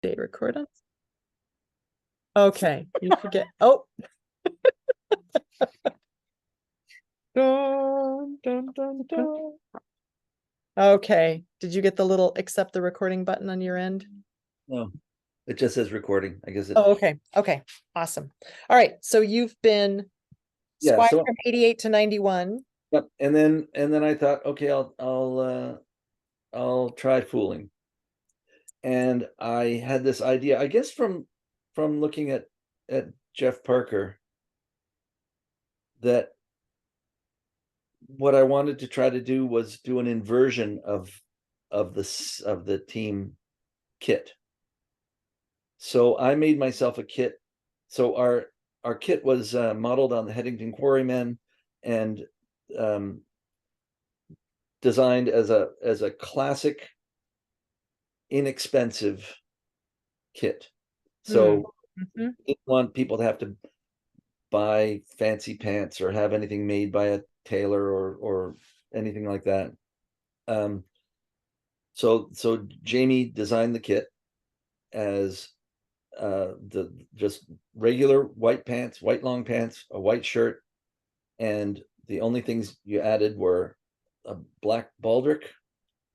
Day record on. Okay, you forget. Oh. Dun, dun, dun, dun. Okay, did you get the little accept the recording button on your end? No, it just says recording. I guess it. Oh, okay. Okay, awesome. All right, so you've been Yeah. squire So from 88 to 91. yep. And then I thought, okay, I'll try fooling. And I had this idea, I guess from looking at Jeff Parker, that what I wanted to try to do was do an inversion of the team kit. So I made myself a kit. So our kit was modeled on the Headington Quarrymen and designed as a classic, inexpensive kit. So Mhm. didn't want people to have to buy fancy pants or have anything made by a tailor or anything like that. So Jamie designed the kit as the just regular white pants, white long pants, a white shirt, and the only things you added were a black baldric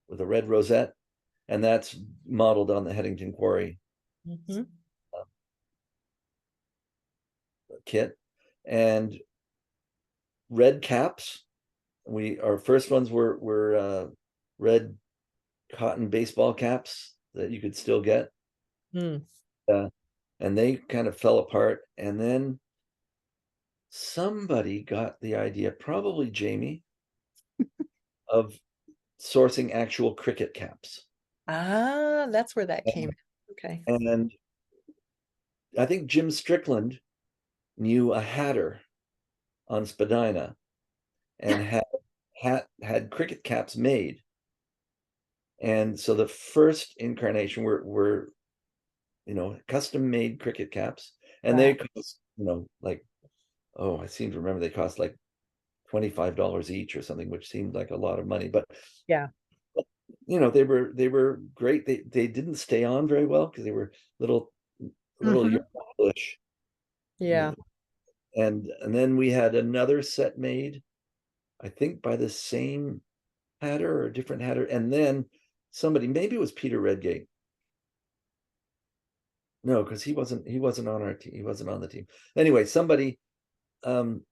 with a red rosette, and that's modeled on the Headington Quarry Mhm. kit. And red caps. Our first ones were red cotton baseball caps that you could still get. Mm. And they kind of fell apart. And then somebody got the idea, probably Jamie, of sourcing actual cricket caps. Ah, that's where that came And, in. Okay. and I think Jim Strickland knew a hatter on Spadina and had cricket caps made. And so the first incarnation were custom made cricket caps, and Wow. they cost, like, oh, I seem to remember they cost like $25 each or something, which seemed like a lot of money. But Yeah. they were great. They didn't stay on very well because they were little Mhm. yellowish. Yeah. And then we had another set made, I think by the same hatter or a different hatter, and then somebody, maybe it was Peter Redgate. No, because he wasn't on our team. He wasn't on the team. Anyway, somebody said,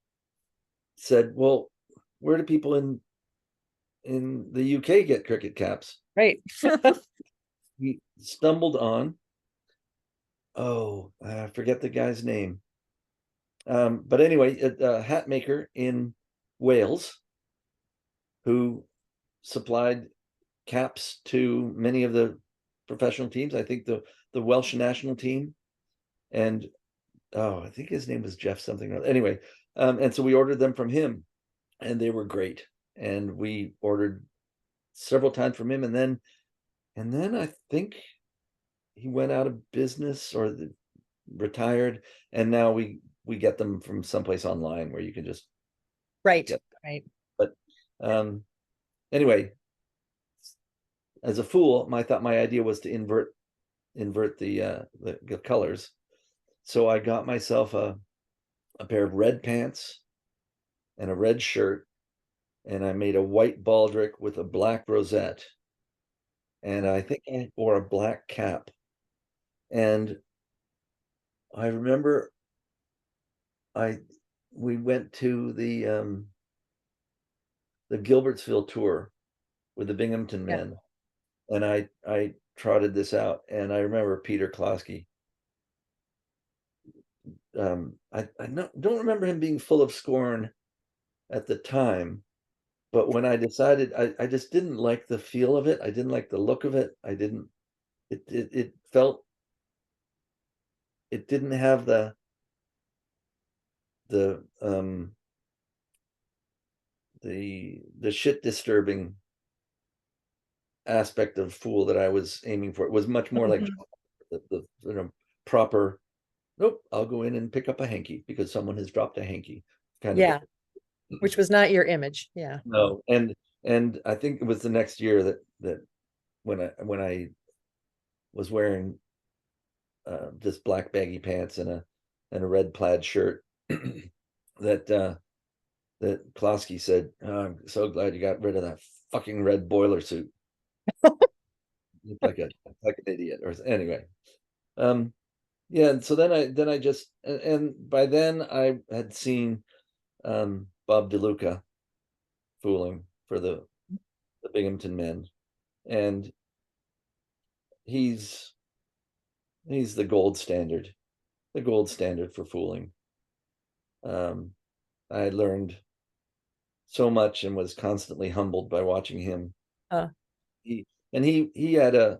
"Well, where do people in the UK get cricket caps?" Right. We stumbled on, oh, I forget the guy's name. But anyway, a hat maker in Wales who supplied caps to many of the professional teams. I think the Welsh national team, and oh, I think his name was Jeff something. Anyway, and so we ordered them from him, and they were great. And we ordered several times from him, and then I think he went out of business or retired, and now we get them from someplace online where you can just Right. get. Right. But anyway, as a fool, I thought my idea was to invert the colors. So I got myself a pair of red pants and a red shirt, and I made a white baldric with a black rosette, and I think I wore a black cap. And I remember I we went to the Gilbertsville tour with the Binghamton Yeah. men, and I trotted this out, and I remember Peter Klosky. I don't remember him being full of scorn at the time, but when I decided, I just didn't like the feel of it. I didn't like the look of it. I didn't. It felt, it didn't have the the shit disturbing aspect of fool that I was aiming for. It was much more like Mhm. the proper. Nope, I'll go in and pick up a hanky because someone has dropped a hanky. Kind of. Yeah, which was not your image. Yeah. No, and I think it was the next year that when I was wearing just black baggy pants and a red plaid shirt. that that Klosky said, "Oh, I'm so glad you got rid of that fucking red boiler suit. You look like an idiot." Or anyway, yeah. And so then I just and by then I had seen Bob DeLuca fooling for the Binghamton Men, and he's the gold standard, for fooling. I learned so much and was constantly humbled by watching him. Uh, He had a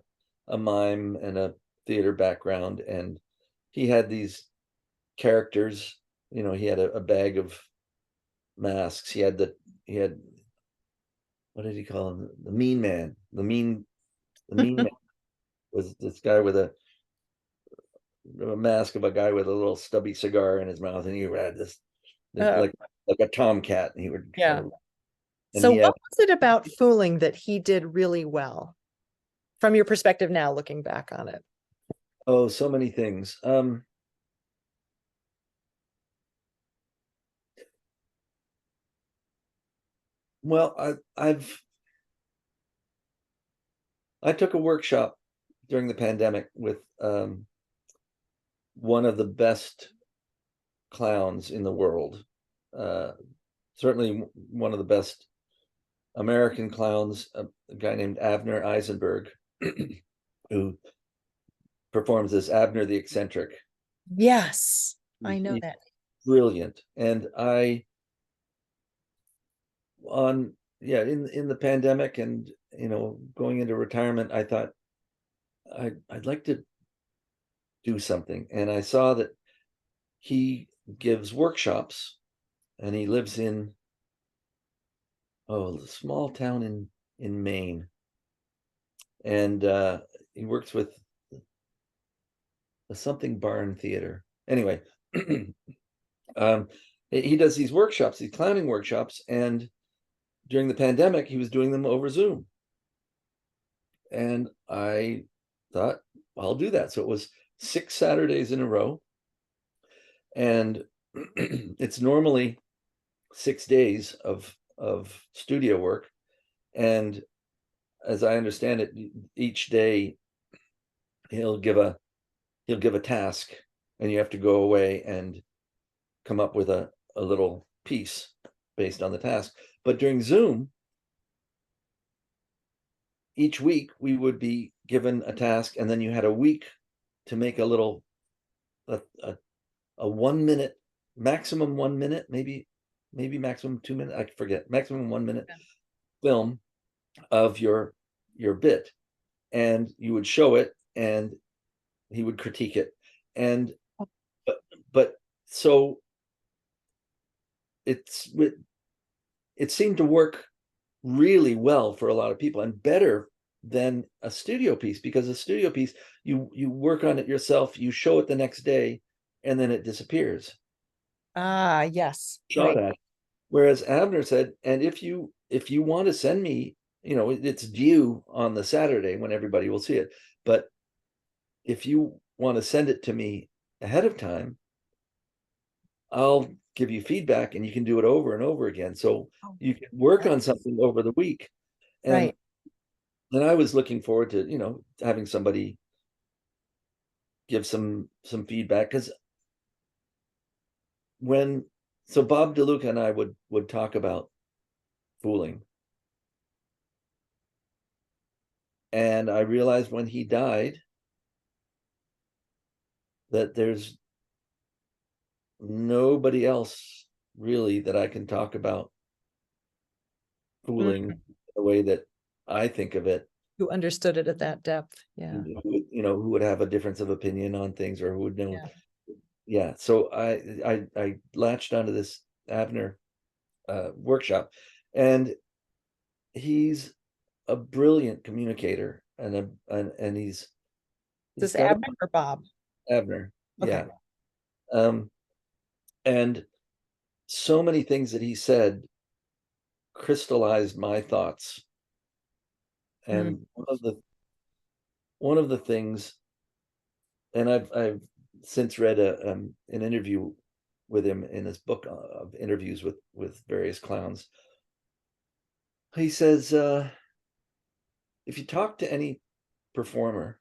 mime and a theater background, and he had these characters. He had a bag of masks. He had what did he call him? The Mean Man. The Mean Man was this guy with a mask of a guy with a little stubby cigar in his mouth, and he had this uh, like a tomcat, and he would yeah. and So he had what was it about fooling that he did really well? From your perspective now, looking back on it. so many things. Well, I took a workshop during the pandemic with one of the best clowns in the world. Certainly one of the best American clowns, a guy named Avner Eisenberg, who performs as Abner the Eccentric. Yes, I know He's that. brilliant. And in the pandemic and going into retirement, I thought I'd like to do something. And I saw that he gives workshops, and he lives in a small town in Maine. And he works with the something barn theater. Anyway, he does these workshops, these clowning workshops, and during the pandemic, he was doing them over Zoom. And I thought, I'll do that. So it was 6 Saturdays in a row. And it's normally 6 days of studio work. And as I understand it, each day he'll give a task, and you have to go away and come up with a little piece based on the task. But during Zoom, each week we would be given a task, and then you had a week to make a little a 1 minute, maximum 1 minute, maybe maximum 2 minutes, I forget, maximum 1 minute film of your bit, and you would show it, and he would critique it. And but so it seemed to work really well for a lot of people, and better than a studio piece, because a studio piece, you work on it yourself, you show it the next day, and then it disappears. Ah, yes. Shot at. Whereas Abner said, and if you want to send me, it's due on the Saturday when everybody will see it. But if you want to send it to me ahead of time, I'll give you feedback, and you can do it over and over again. So you can work on something over the week. And Right. then I was looking forward to, having somebody give some feedback, because Bob DeLuca and I would talk about fooling. And I realized when he died that there's nobody else really that I can talk about fooling the way that I think of it. Who understood it at that depth. Yeah. Who would have a difference of opinion on things, or who would know. Yeah. So I latched onto this Abner workshop, and he's a brilliant communicator, and he's This got Abner or Bob? Abner. Okay. Yeah. And so many things that he said crystallized my thoughts. And one of the things and I've since read an interview with him in his book of interviews with various clowns. He says, if you talk to any performer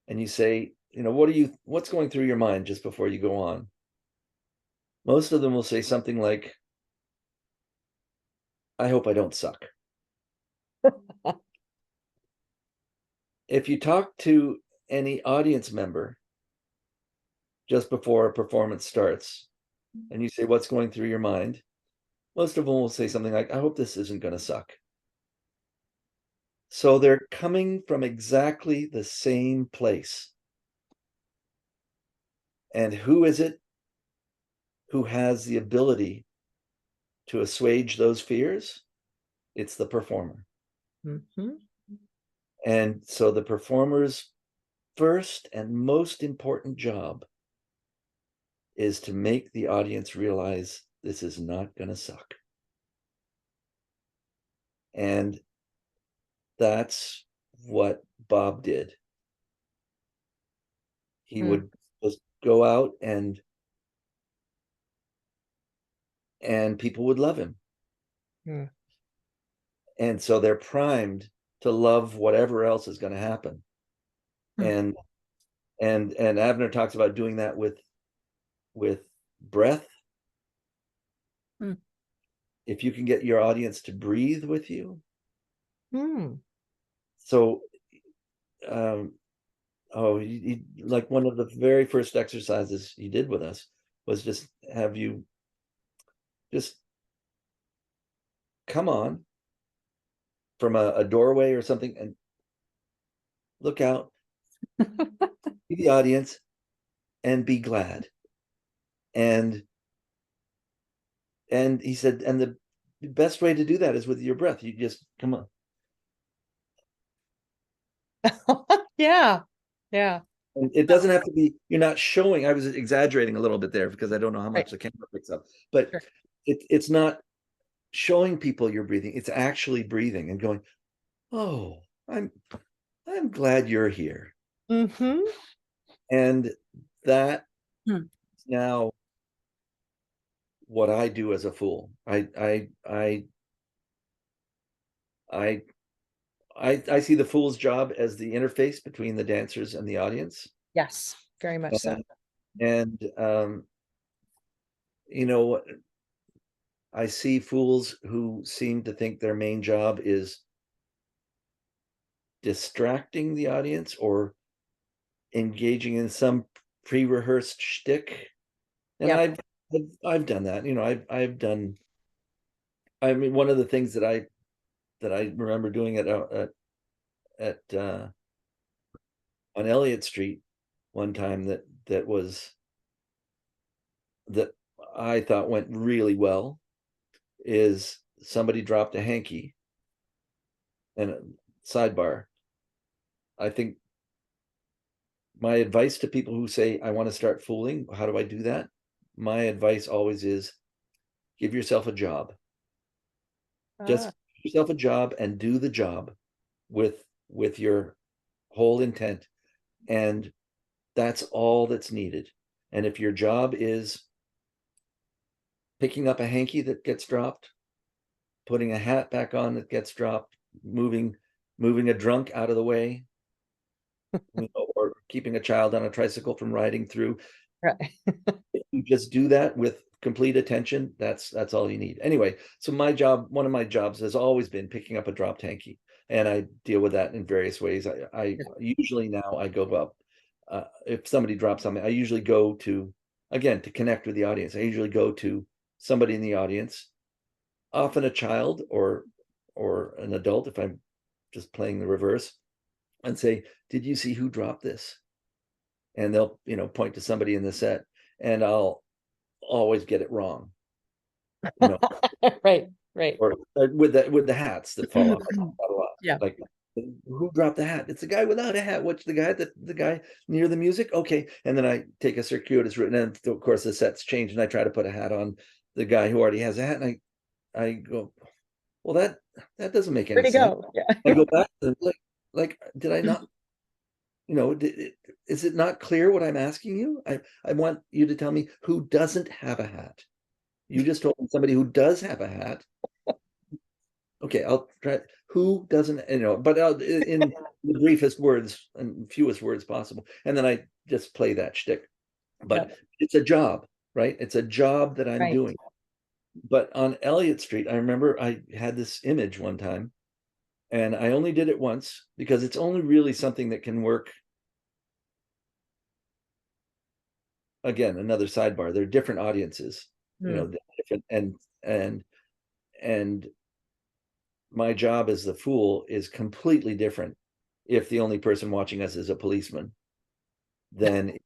and you say, what's going through your mind just before you go on? Most of them will say something like, I hope I don't suck. If you talk to any audience member just before a performance starts and you say, what's going through your mind? Most of them will say something like, I hope this isn't going to suck. So they're coming from exactly the same place. And who is it who has the ability to assuage those fears? It's the performer. Mm-hmm. And so the performer's first and most important job is to make the audience realize this is not going to suck. And that's what Bob did. He would just go out and people would love him. Mm. And so they're primed to love whatever else is going to happen. And Abner talks about doing that with breath. If you can get your audience to breathe with you. So like one of the very first exercises he did with us was just have you just come on from a doorway or something and look out, see the audience, and be glad. And he said, and the best way to do that is with your breath. You just come on. Yeah. And it doesn't have to be, you're not showing, I was exaggerating a little bit there because I don't know how much the camera picks up, but it's not showing people you're breathing. It's actually breathing and going, oh, I'm glad you're here. And that now what I do as a fool. I see the fool's job as the interface between the dancers and the audience. Yes, very much so. And I see fools who seem to think their main job is distracting the audience or engaging in some pre-rehearsed shtick. And I've done that. I've done. I mean, one of the things that I remember doing on Elliott Street one time that I thought went really well is somebody dropped a hanky. And sidebar, I think my advice to people who say, I want to start fooling, how do I do that? My advice always is give yourself a job. Just give yourself a job and do the job with your whole intent. And that's all that's needed. And if your job is picking up a hanky that gets dropped, putting a hat back on that gets dropped, moving a drunk out of the way, or keeping a child on a tricycle from riding through. Right. If you just do that with complete attention, that's all you need. Anyway, so one of my jobs has always been picking up a dropped hanky, and I deal with that in various ways. I usually now I go up. If somebody drops something, I usually go to, again, to connect with the audience. I usually go to somebody in the audience, often a child or an adult if I'm just playing the reverse, and say, did you see who dropped this? And they'll point to somebody in the set, and I'll always get it wrong. Right. Or with the hats that fall off. A lot. Yeah. Like, who dropped the hat? It's the guy without a hat. What's the guy near the music? Okay. And then I take a circuitous route, and then of course the sets change, and I try to put a hat on the guy who already has a hat, and I go, well, that doesn't make any sense. Yeah. I go back to like did I not? is it not clear what I'm asking you? I want you to tell me who doesn't have a hat. You just told me somebody who does have a hat. Okay, I'll try. Who doesn't, but in the briefest words and fewest words possible. And then I just play that shtick. But it's a job, right? It's a job that I'm Right. doing. But on Elliott Street, I remember I had this image one time, and I only did it once because it's only really something that can work. Again, another sidebar. They're different audiences, different, and my job as the fool is completely different if the only person watching us is a policeman than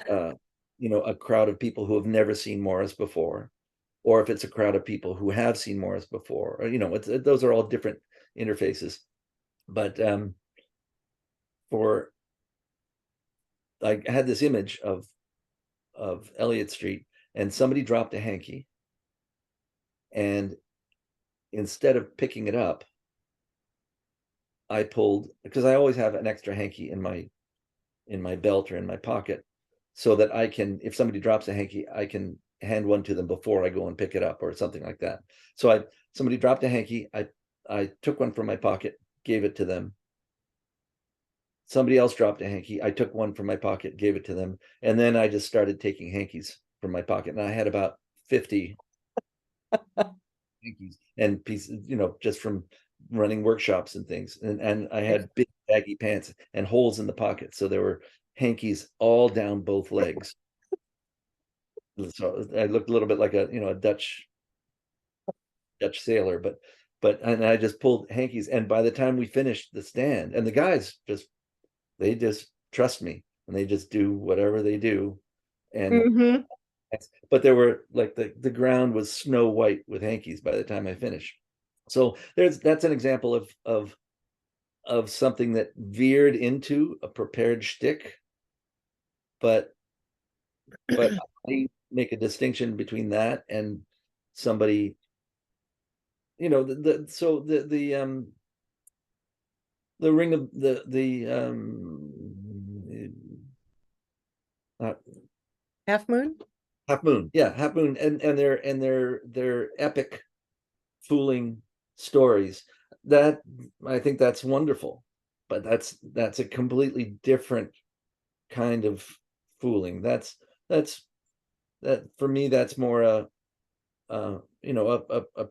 a crowd of people who have never seen Morris before, or if it's a crowd of people who have seen Morris before, or those are all different interfaces. But I had this image of Elliott Street, and somebody dropped a hanky, and instead of picking it up, I pulled, because I always have an extra hanky in my belt or in my pocket, so that I can, if somebody drops a hanky, I can hand one to them before I go and pick it up or something like that. So somebody dropped a hanky, I took one from my pocket, gave it to them. Somebody else dropped a hanky, I took one from my pocket, gave it to them, and then I just started taking hankies from my pocket, and I had about 50 hankies and pieces, just from running workshops and things. And I had big baggy pants and holes in the pockets, so there were hankies all down both legs. So I looked a little bit like a Dutch sailor, and I just pulled hankies. And by the time we finished the stand, and the guys they just trust me, and they just do whatever they do. And but there were like the ground was snow white with hankies by the time I finished. So that's an example of something that veered into a prepared shtick, but I make a distinction between that and somebody, the ring of Half Moon. Half Moon, yeah, Half Moon, and their epic fooling stories. That, I think that's wonderful, but that's a completely different kind of fooling. That for me, that's more a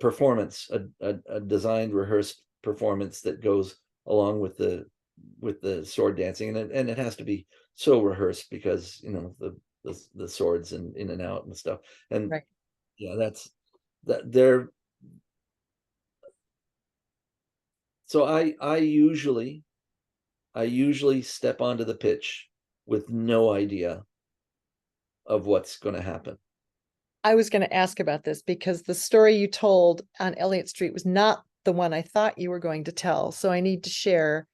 performance, a designed, rehearsed performance that goes along with the sword dancing, and it has to be so rehearsed because the swords and in and out and stuff. And Right. yeah, that's that they're so I usually step onto the pitch with no idea of what's going to happen. I was going to ask about this because the story you told on Elliott Street was not the one I thought you were going to tell. So I need to share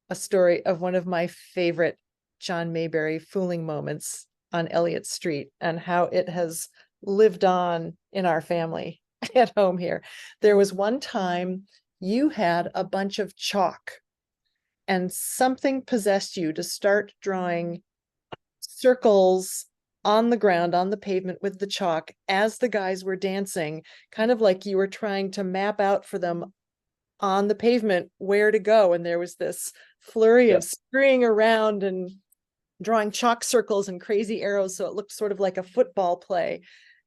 a story of one of my favorite John Mayberry fooling moments on Elliott Street and how it has lived on in our family at home here. There was one time you had a bunch of chalk and something possessed you to start drawing circles on the ground, on the pavement with the chalk as the guys were dancing, kind of like you were trying to map out for them on the pavement where to go. And there was this flurry of scurrying around and drawing chalk circles and crazy arrows. So it looked sort of like a football play.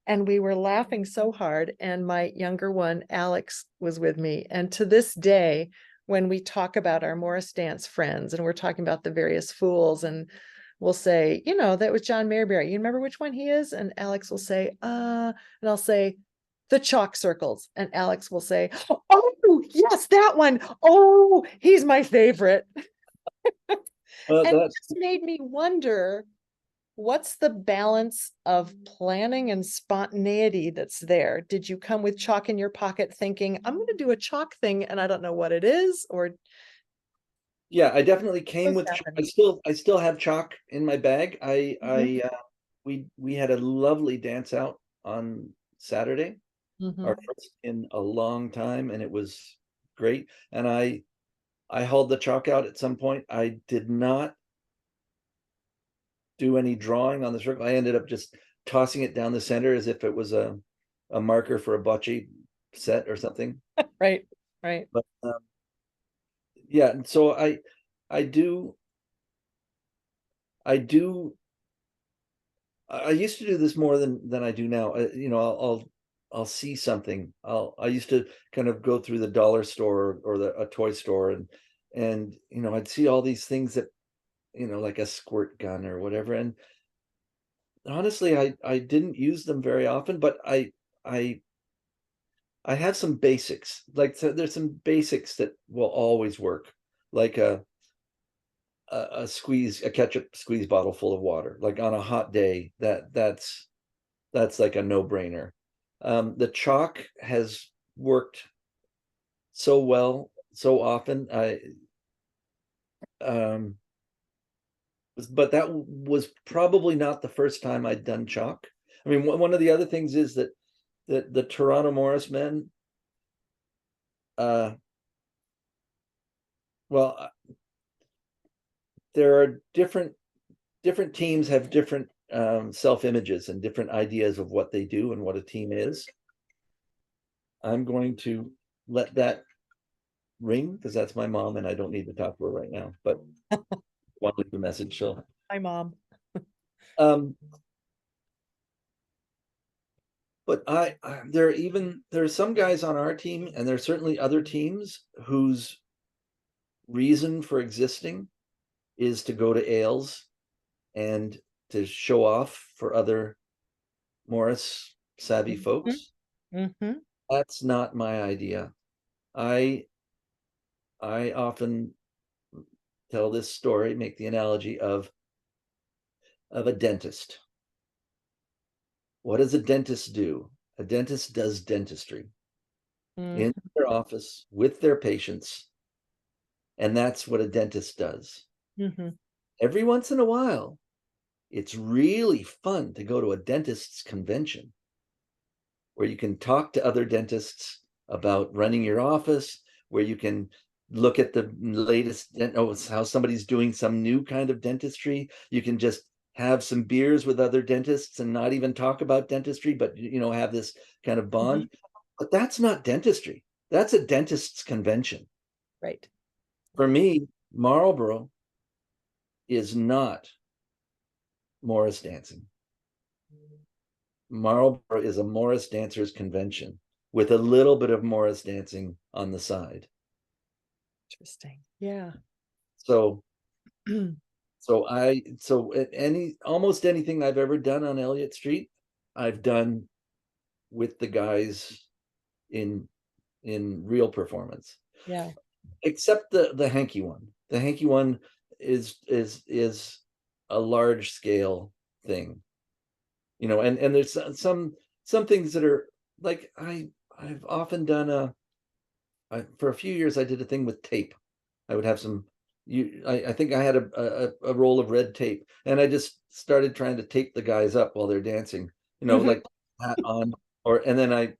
And we were laughing so hard. And my younger one, Alex, was with me. And to this day, when we talk about our Morris dance friends and we're talking about the various fools, and we'll say, that was John Mayberry. You remember which one he is? And Alex will say, and I'll say, the chalk circles. And Alex will say, oh, yes, that one. Oh, he's my favorite. And it just made me wonder, what's the balance of planning and spontaneity that's there? Did you come with chalk in your pocket thinking, I'm going to do a chalk thing and I don't know what it is? Or yeah, I definitely came with I still have chalk in my bag. We had a lovely dance out on Saturday, our first in a long time, and it was great. And I hauled the chalk out at some point. I did not do any drawing on the circle. I ended up just tossing it down the center as if it was a marker for a bocce set or something. Right, right. But yeah, and so I do I used to do this more than I do now. You know, I'll see something. I used to kind of go through the dollar store or a toy store, and you know, I'd see all these things that, you know, like a squirt gun or whatever. And honestly, I didn't use them very often, but I I have some basics. Like, so there's some basics that will always work, like a ketchup squeeze bottle full of water. Like on a hot day, that's like a no-brainer. The chalk has worked so well, so often. Um, but that was probably not the first time I'd done chalk. I mean, one of the other things is that the Toronto Morris men, uh, well, there are different teams have different self-images and different ideas of what they do and what a team is. I'm going to let that ring because that's my mom and I don't need to talk to her right now, but want to leave a message. So, Hi, Mom. um, but there are some guys on our team, and there are certainly other teams whose reason for existing is to go to ales and to show off for other Morris savvy folks. Mm-hmm. That's not my idea. I often tell this story, make the analogy of a dentist. What does a dentist do? A dentist does dentistry in their office with their patients, and that's what a dentist does. Mm-hmm. Every once in a while, it's really fun to go to a dentist's convention where you can talk to other dentists about running your office, where you can look at the latest, how somebody's doing some new kind of dentistry. You can just have some beers with other dentists and not even talk about dentistry, but you know, have this kind of bond. Mm-hmm. But that's not dentistry. That's a dentist's convention. Right. For me, Marlboro is not Morris dancing. Marlboro is a Morris dancers convention with a little bit of Morris dancing on the side. Interesting. Yeah. So almost anything I've ever done on Elliott Street, I've done with the guys in real performance. Yeah. Except the hanky one. The hanky one is a large scale thing. You know, and there's some things that are like I've often done for a few years I did a thing with tape. I would have some I think I had a roll of red tape and I just started trying to tape the guys up while they're dancing, you know, Mm-hmm. like hat on, or and then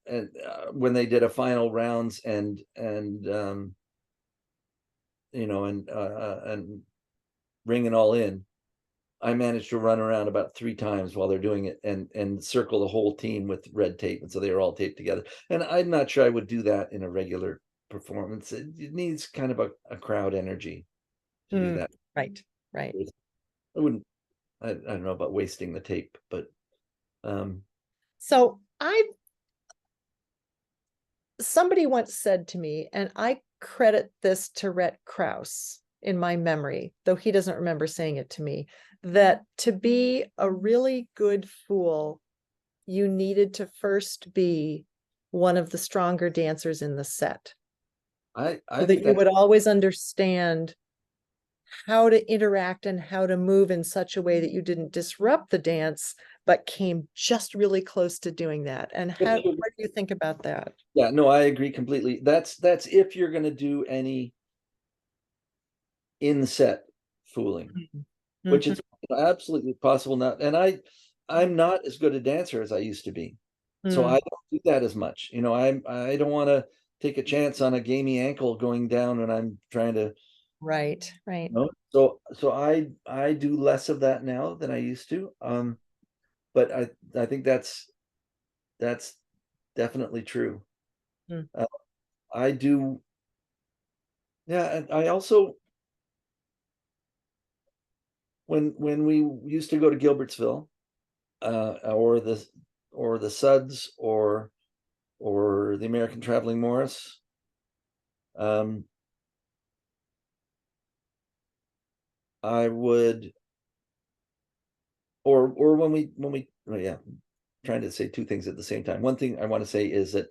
when they did a final rounds and you know, and ring it all in, I managed to run around about 3 times while they're doing it and circle the whole team with red tape, and so they were all taped together. And I'm not sure I would do that in a regular performance. It needs kind of a crowd energy to do that. Right. Right. I wouldn't. I don't know about wasting the tape, but So somebody once said to me, and I credit this to Rhett Krause in my memory, though he doesn't remember saying it to me, that to be a really good fool, you needed to first be one of the stronger dancers in the set, I so think that you that would always understand how to interact and how to move in such a way that you didn't disrupt the dance, but came just really close to doing that. And what do you think about that? yeah, no, I agree completely. That's if you're going to do any in set fooling, which is absolutely possible now. And I'm not as good a dancer as I used to be. So I don't do that as much. You know, I don't want to take a chance on a gamey ankle going down when I'm trying to, Right, right. so I do less of that now than I used to. But I think that's definitely true. Mm. Uh, I do, yeah, and I also, when we used to go to Gilbertsville, or the Suds, or the American Traveling Morris, um, I would, or when we well, yeah, trying to say two things at the same time. One thing I want to say is that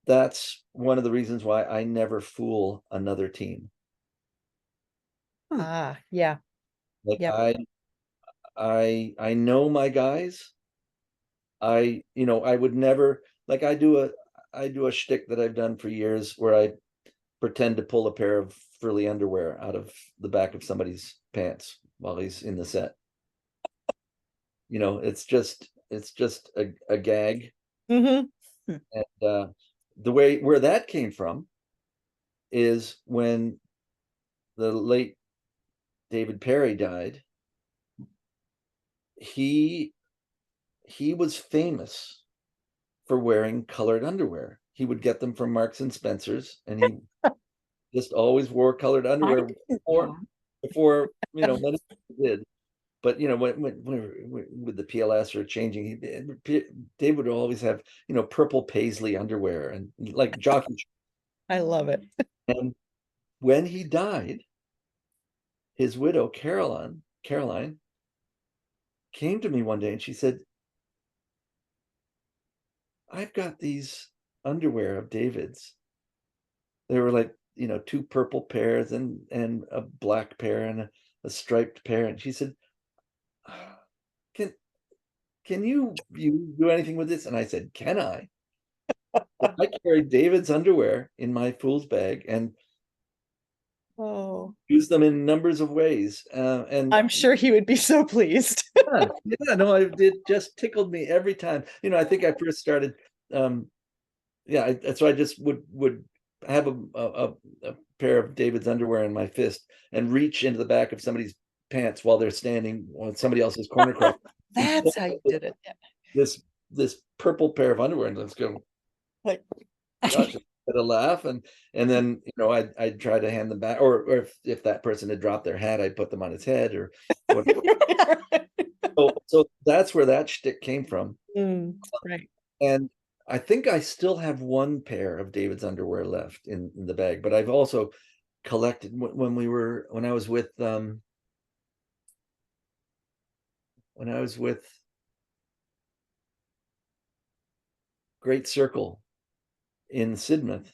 that's one of the reasons why I never fool another team. Ah, yeah, Like yep. I know my guys. I would never, like, I do a shtick that I've done for years where I pretend to pull a pair of frilly underwear out of the back of somebody's pants while he's in the set. It's just a gag. Mhm. And the way where that came from is when the late David Perry died. He he was famous for wearing colored underwear. He would get them from Marks and Spencer's, and he just always wore colored I underwear didn't before know. before many people did. But with the PLS or changing, Dave would always have purple paisley underwear and like jockey. I love it. And when he died, his widow Caroline came to me one day and she said, "I've got these underwear of David's. They were like two purple pairs and a black pair and a striped pair." And she said, "Ah, can can you do anything with this?" And I said, "Can I?" So I carried David's underwear in my fool's bag and Oh, used them in numbers of ways. And I'm sure he would be so pleased. yeah, no, it just tickled me every time. I think I first started. Yeah, so I just would have a pair of David's underwear in my fist and reach into the back of somebody's pants while they're standing on somebody else's corner cross and That's pull how you out did it. Yeah. this purple pair of underwear and let's go. Like, Gosh, I had a laugh, and then I'd try to hand them back, or if that person had dropped their hat, I'd put them on his head or what. So that's where that shtick came from, Mm, right. and I think I still have one pair of David's underwear left in the bag, but I've also collected when I was with Great Circle in Sidmouth.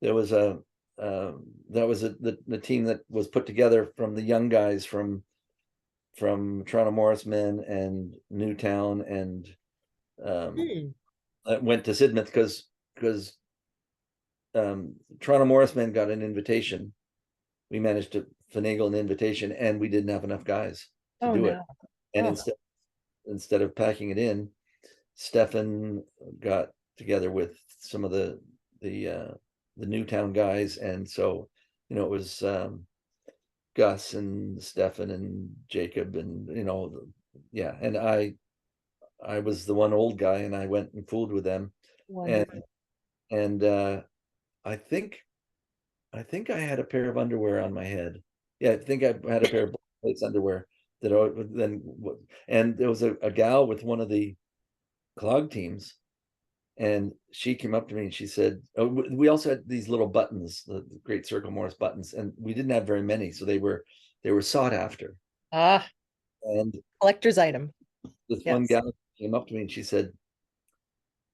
There was a that was the team that was put together from the young guys from Toronto Morris Men and Newtown, and Hmm. went to Sidmouth because Toronto Morris Men got an invitation. We managed to finagle an invitation, and we didn't have enough guys to Oh do it. no. And Oh, instead of packing it in, Stefan got together with some of the Newtown guys, and so it was Gus and Stefan and Jacob, and yeah, and I was the one old guy, and I went and fooled with them, and wonderful. and I think I had a pair of underwear on my head. Yeah, I think I had a pair of black underwear that then, and there was a gal with one of the clog teams, and she came up to me and she said, oh, we also had these little buttons, the Great Circle Morris buttons, and we didn't have very many, so they were sought after. Ah, And collector's item. this one Yes. gal came up to me and she said,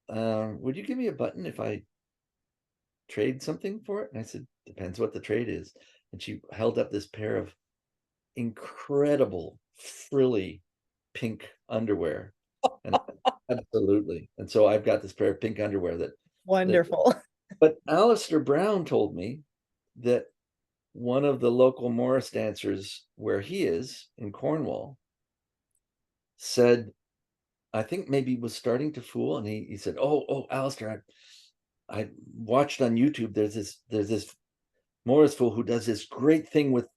would you give me a button if I trade something for it? And I said, depends what the trade is. And she held up this pair of incredible frilly pink underwear. And absolutely. And so I've got this pair of pink underwear that Wonderful. but Alistair Brown told me that one of the local Morris dancers where he is in Cornwall said, I think maybe was starting to fool, and he said, "Oh, Alistair, I watched on YouTube. There's this Morris fool who does this great thing with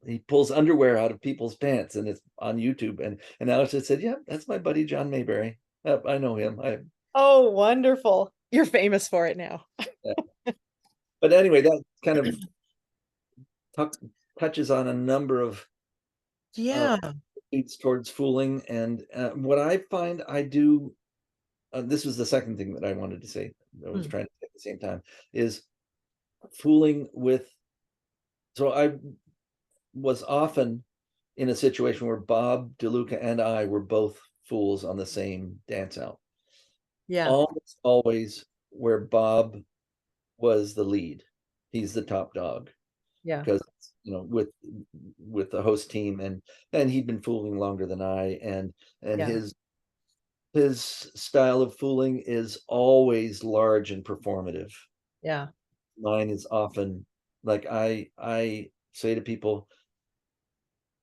he pulls underwear out of people's pants, and it's on YouTube. And Alex just said, "Yeah, that's my buddy John Mayberry. I know him." Oh, wonderful. You're famous for it now. But anyway, that kind of touches on a number of Yeah. leads towards fooling. And what I find I do, this was the second thing that I wanted to say, I was trying to say at the same time, is fooling with. So I was often in a situation where Bob DeLuca and I were both fools on the same dance out. Yeah. Almost always where Bob was the lead. He's the top dog. Yeah. Because with the host team, and he'd been fooling longer than I, and Yeah. his style of fooling is always large and performative. Yeah. Mine is often like I say to people,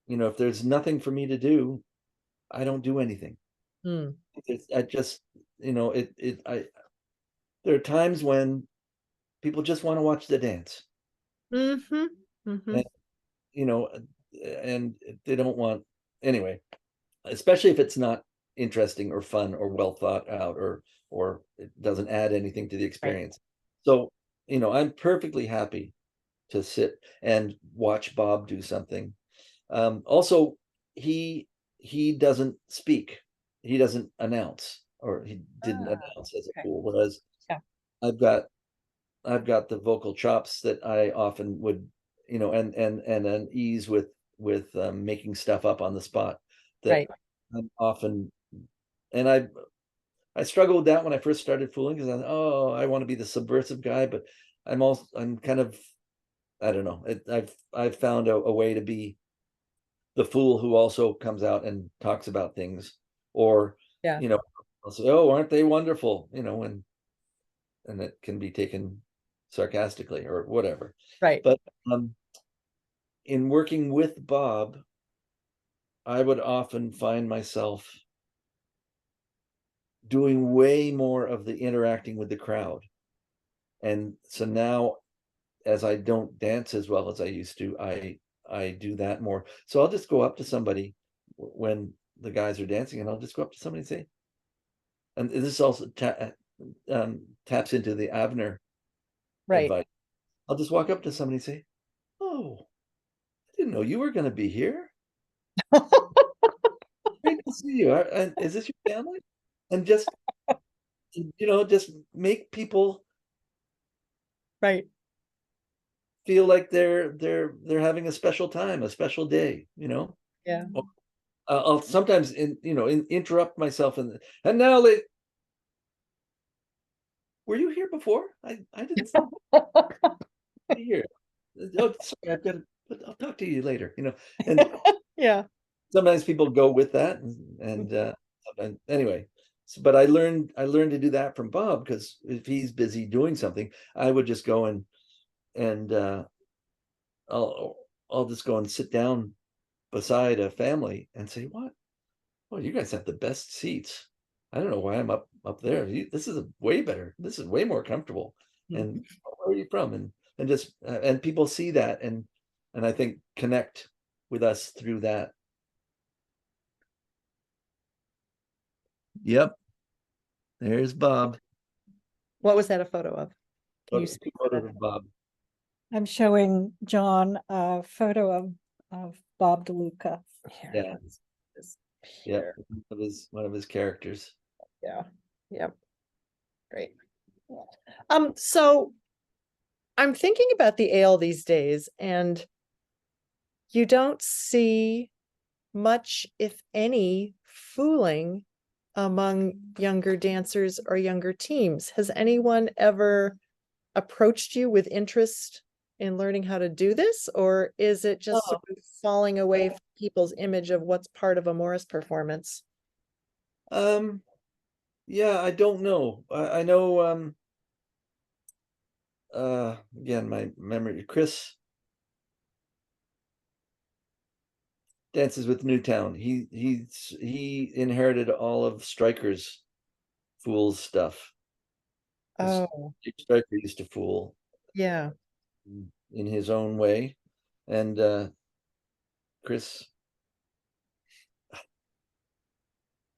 if there's nothing for me to do, I don't do anything. I just, there are times when people just want to watch the dance. Mm-hmm. Mm-hmm. And, and they don't want, anyway, especially if it's not interesting or fun or well thought out, or it doesn't add anything to the experience. So, I'm perfectly happy to sit and watch Bob do something. Also, he doesn't speak. He doesn't announce, or he didn't announce as a fool. Whereas I've got the vocal chops that I often would, and an ease with making stuff up on the spot that I'm often, and I struggled with that when I first started fooling, because I want to be the subversive guy, but I'm kind of, I don't know. I've found a way to be the fool who also comes out and talks about things, or I'll say, "Oh, aren't they wonderful?" And it can be taken sarcastically or whatever. Right. But in working with Bob, I would often find myself doing way more of the interacting with the crowd. And so now, as I don't dance as well as I used to, I do that more. So I'll just go up to somebody when the guys are dancing, and I'll just go up to somebody and say, and this also taps into the Abner advice. I'll just walk up to somebody and say, "Oh, I didn't know you were going to be here. Great to see you. Is this your family?" And just make people feel like they're having a special time, a special day. Yeah. I'll sometimes interrupt myself, and now were you here before? I didn't see you here. Oh, sorry, I've got to, but I'll talk to you later. And Yeah. sometimes people go with that, and anyway. But I learned to do that from Bob, because if he's busy doing something, I would just go and I'll just go and sit down beside a family and say, "What? Well, you guys have the best seats. I don't know why I'm up there. This is way better. This is way more comfortable." And where are you from? And just and people see that, and I think connect with us through that. Yep. There's Bob. What was that a photo of? Can you Photo speak of Bob. I'm showing John a photo of Bob DeLuca. Yeah. Yeah. One of his characters. Yeah. Yep. Great. So I'm thinking about the ale these days, and you don't see much, if any, fooling among younger dancers or younger teams. Has anyone ever approached you with interest in learning how to do this, or is it just sort of falling away from people's image of what's part of a Morris performance? Yeah, I don't know. I know again, my memory, Chris dances with Newtown. He inherited all of Stryker's Fool's stuff. Oh, Jake Stryker used to fool yeah. in his own way, and Chris.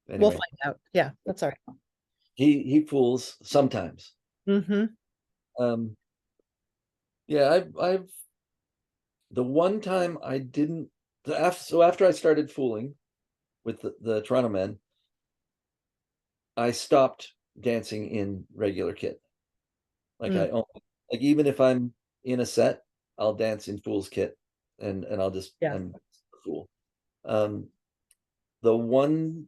We'll Anyway, find out. Yeah, that's all right. he fools sometimes. Mm-hmm. Yeah, I've the one time I didn't. After I started fooling with the Toronto men, I stopped dancing in regular kit. Like Mm. like even if I'm in a set, I'll dance in fool's kit, and I'll just Yeah. I'm a fool. The one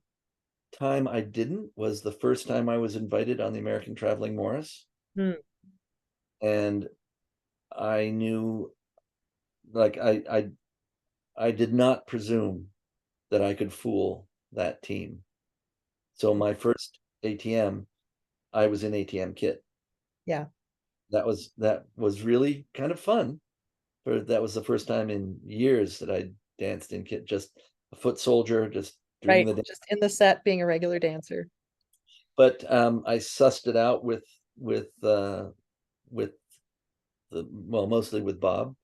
time I didn't was the first time I was invited on the American Traveling Morris, Mm. and I knew, like I did not presume that I could fool that team. So my first ATM, I was in ATM kit. Yeah. That was really kind of fun. That was the first time in years that I danced in kit, just a foot soldier, just doing Right. the dance. Just in the set being a regular dancer. But I sussed it out with mostly with Bob,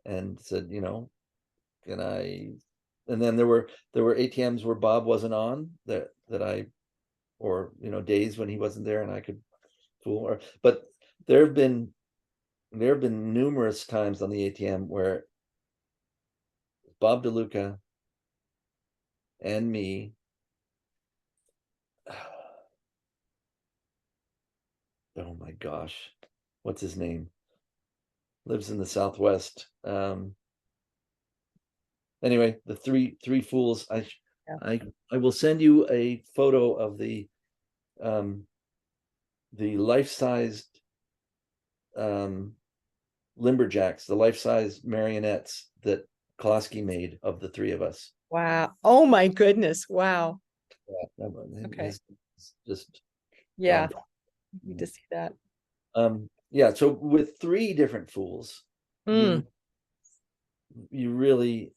and said, can I? And then there were ATMs where Bob wasn't on, that I, or days when he wasn't there and I could fool. But there have been numerous times on the ATM where Bob DeLuca and me, oh my gosh, what's his name? Lives in the Southwest. Anyway, the three fools. Yeah. I will send you a photo of the life-sized lumberjacks, the life-size marionettes that Klosky made of the three of us. Wow. Oh my goodness. Wow. Okay. Just Yeah. gone. Need to see that. Yeah, so with three different fools, Mm. you really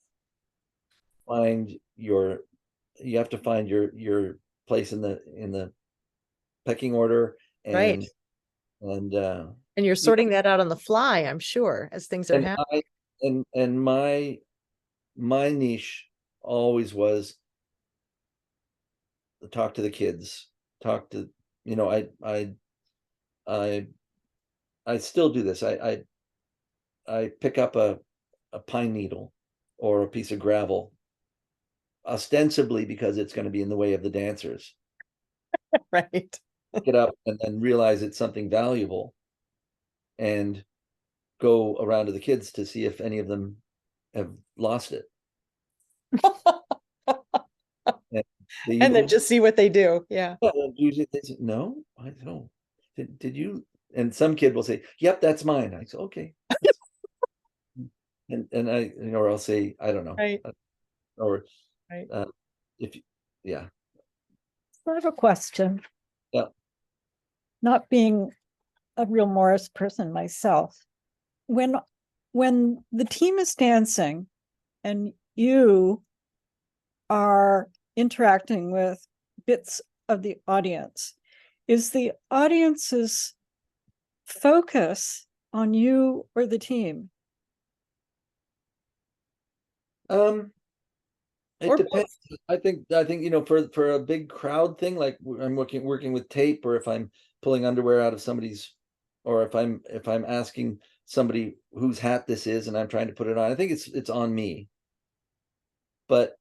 you have to find your place in the pecking order, Right. and And you're sorting that out on the fly, I'm sure, as things are and happening. my niche always was talk to the kids, talk to, I still do this. I pick up a pine needle or a piece of gravel, ostensibly because it's going to be in the way of the dancers. Right. Pick it up and then realize it's something valuable, and go around to the kids to see if any of them have lost it. And then just see what they do. Yeah. Usually they say, no, I don't. Did you? And some kid will say, yep, that's mine. I say, okay. And I, or I'll say, I don't know. Right. Or Right. if, yeah. I have a question. Yeah. Not being a real Morris person myself, when the team is dancing and you are interacting with bits of the audience, is the audience's focus on you or the team? It Or depends. I think for a big crowd thing, like I'm working with tape, or if I'm pulling underwear out of somebody's, or if I'm asking somebody whose hat this is and I'm trying to put it on, I think it's on me. But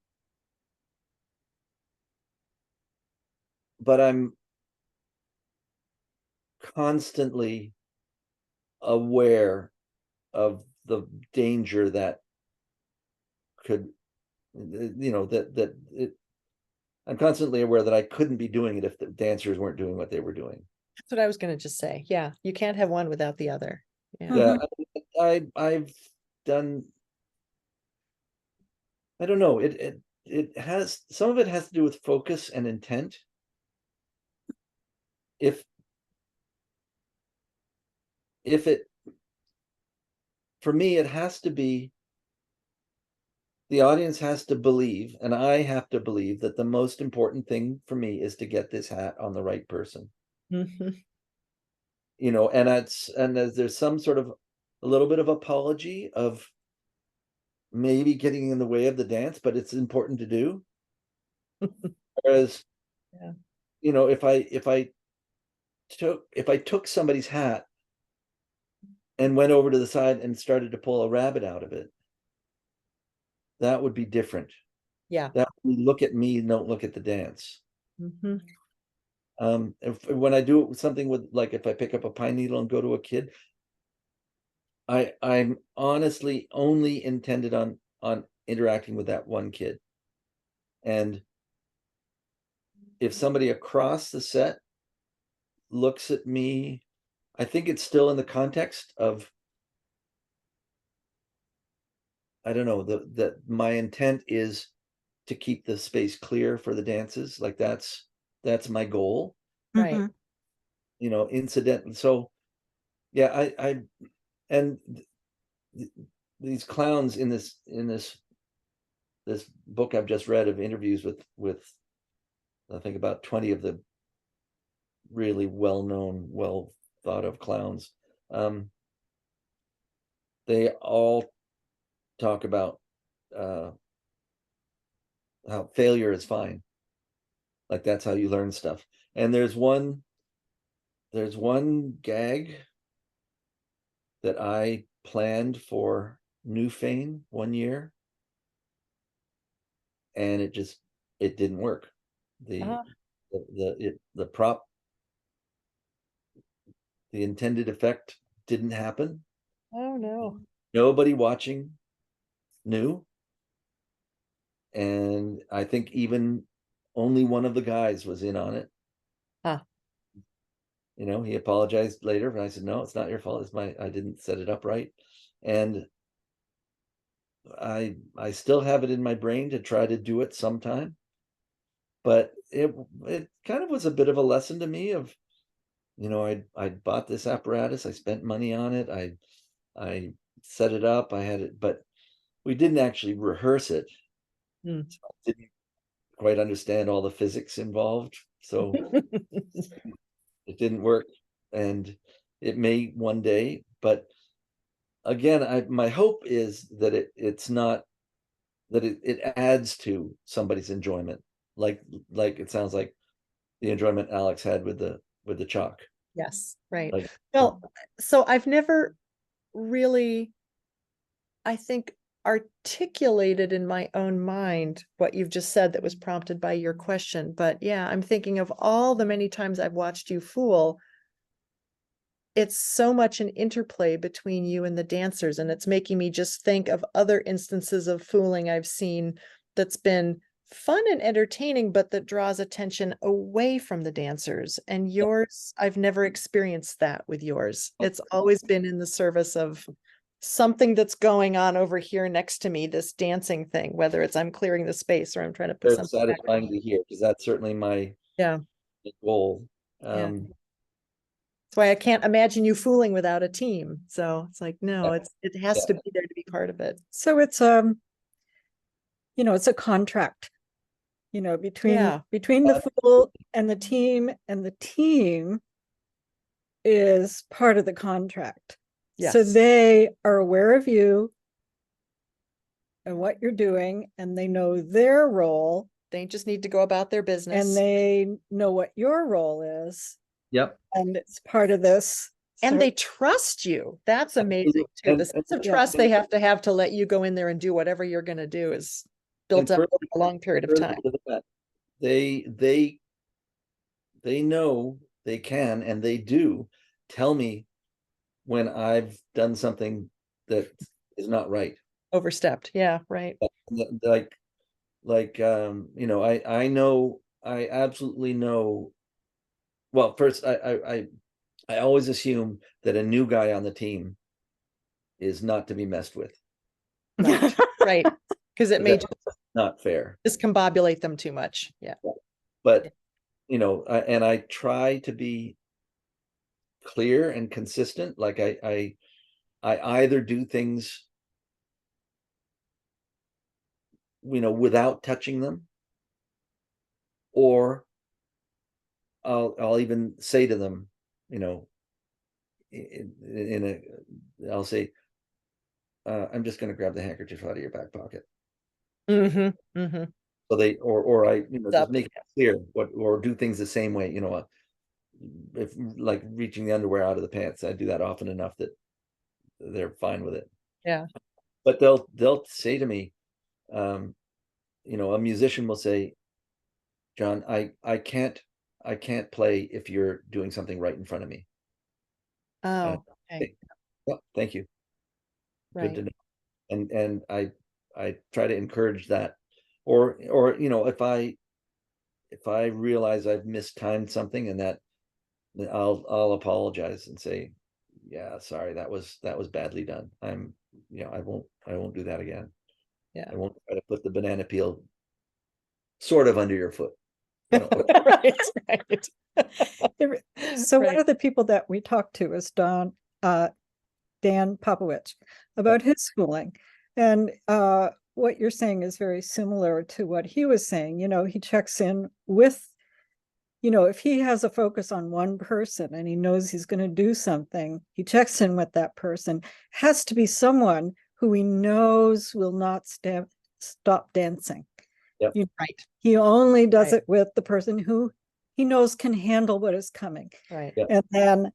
I'm constantly aware of the danger that could, I'm constantly aware that I couldn't be doing it if the dancers weren't doing what they were doing. That's what I was going to just say. Yeah. You can't have one without the other. Yeah. Yeah. I've done, I don't know, it has, some of it has to do with focus and intent. If it, for me, it has to be, the audience has to believe, and I have to believe, that the most important thing for me is to get this hat on the right person. Mhm. you know, and there's some sort of a little bit of apology of maybe getting in the way of the dance, but it's important to do. Whereas, Yeah. you know, if I took somebody's hat and went over to the side and started to pull a rabbit out of it, that would be different. Yeah. That would be, look at me, don't look at the dance. Mhm. When I do something with, like, if I pick up a pine needle and go to a kid, I'm honestly only intended on interacting with that one kid. And if somebody across the set looks at me, I think it's still in the context of, I don't know, that my intent is to keep the space clear for the dances. Like that's my goal, Right. Mhm. you know, incident. So yeah, I and th- these clowns in this book I've just read of interviews with I think about 20 of the really well-known, well thought of clowns. They all talk about uh, how failure is fine. Like that's how you learn stuff. And there's one gag that I planned for New Fane one year, and it didn't work. The Ah, the prop, the intended effect didn't happen. oh no. Nobody watching knew. And I think even only one of the guys was in on it. Huh. You know, he apologized later, but I said, no, it's not your fault. I didn't set it up right. And I still have it in my brain to try to do it sometime. But it kind of was a bit of a lesson to me of, you know, I bought this apparatus, I spent money on it, I set it up, I had it, but we didn't actually rehearse it. Hmm. So I didn't quite understand all the physics involved. So it didn't work, and it may one day. But again, my hope is that it's not that it adds to somebody's enjoyment, like it sounds like the enjoyment Alex had with the chalk. Yes, right. Like, Well, so I've never really, I think, articulated in my own mind what you've just said that was prompted by your question. But yeah, I'm thinking of all the many times I've watched you fool. It's so much an interplay between you and the dancers, and it's making me just think of other instances of fooling I've seen that's been fun and entertaining, but that draws attention away from the dancers. And yours, I've never experienced that with yours. It's always been in the service of something that's going on over here next to me, this dancing thing, whether it's I'm clearing the space or I'm trying to put very something back. satisfying to hear, because that's certainly my Yeah, goal. yeah. That's why I can't imagine you fooling without a team. So it's like, no, Yeah, it has yeah. to be there to be part of it. So it's you know, it's a contract, you know, Yeah. between the fool and the team is part of the contract. So Yes. they are aware of you and what you're doing, and they know their role, They just need to go about their business. and they know what your role is, Yep. and it's part of this. And they trust you. That's amazing too. The sense of yeah. trust they have to let you go in there and do whatever you're going to do is built up over a long period of time. They know they can, and they do tell me when I've done something that is not right. Overstepped. Yeah, right. Like you know, I know, I absolutely know. Well, first, I always assume that a new guy on the team is not to be messed with. Right. Right. Because it may That's not fair. discombobulate them too much. Yeah. But you know, and I try to be clear and consistent. Like I either do things, you know, without touching them, or I'll even say to them, you know, in a, I'll say, I'm just going to grab the handkerchief out of your back pocket. Mm-hmm. Mm-hmm. So they, or I, just Up. make it clear what, or do things the same way, if like reaching the underwear out of the pants, I do that often enough that they're fine with it. Yeah. But they'll say to me, a musician will say, John, I can't play if you're doing something right in front of me. Oh, okay. Well, thank you. Good to Right. know. And I try to encourage that, or if I realize I've mistimed something, and that I'll apologize and say, yeah, sorry, that was badly done. I won't do that again. Yeah. I won't try to put the banana peel sort of under your foot. Right. Right. So one Right. of the people that we talked to is Dan Popovich about his schooling. And what you're saying is very similar to what he was saying. He checks in with, if he has a focus on one person and he knows he's going to do something, he checks in with that person. Has to be someone who he knows will not stop dancing. Yep. Right. He only does Right. it with the person who he knows can handle what is coming. Right. Yep. And then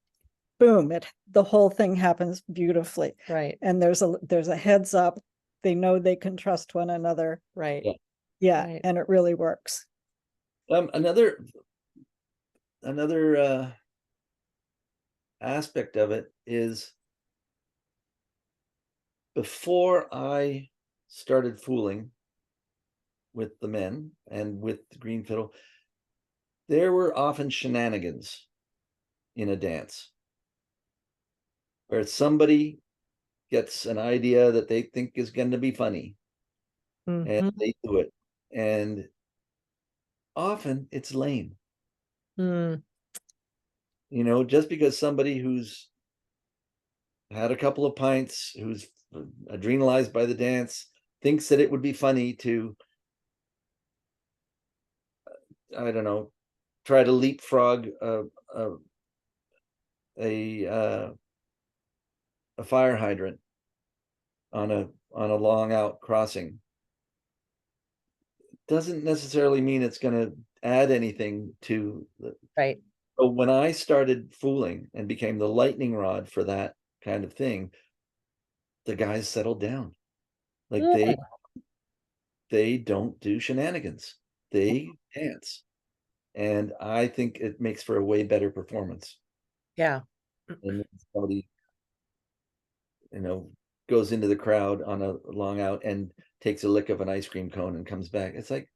boom, the whole thing happens beautifully. Right. And there's a heads up. They know they can trust one another. Right. Yeah. Right. And it really works. Another aspect of it is, before I started fooling with the men and with the green fiddle, there were often shenanigans in a dance where somebody gets an idea that they think is going to be funny, and Mhm. they do it, and often it's lame. Mm. Just because somebody who's had a couple of pints, who's adrenalized by the dance, thinks that it would be funny to, I don't know, try to leapfrog a fire hydrant on a long out crossing, doesn't necessarily mean it's going to add anything to the. Right. So when I started fooling and became the lightning rod for that kind of thing, the guys settled down. Like Mm. they don't do shenanigans. They dance. And I think it makes for a way better performance. Yeah. And somebody, goes into the crowd on a long out and takes a lick of an ice cream cone and comes back. It's like,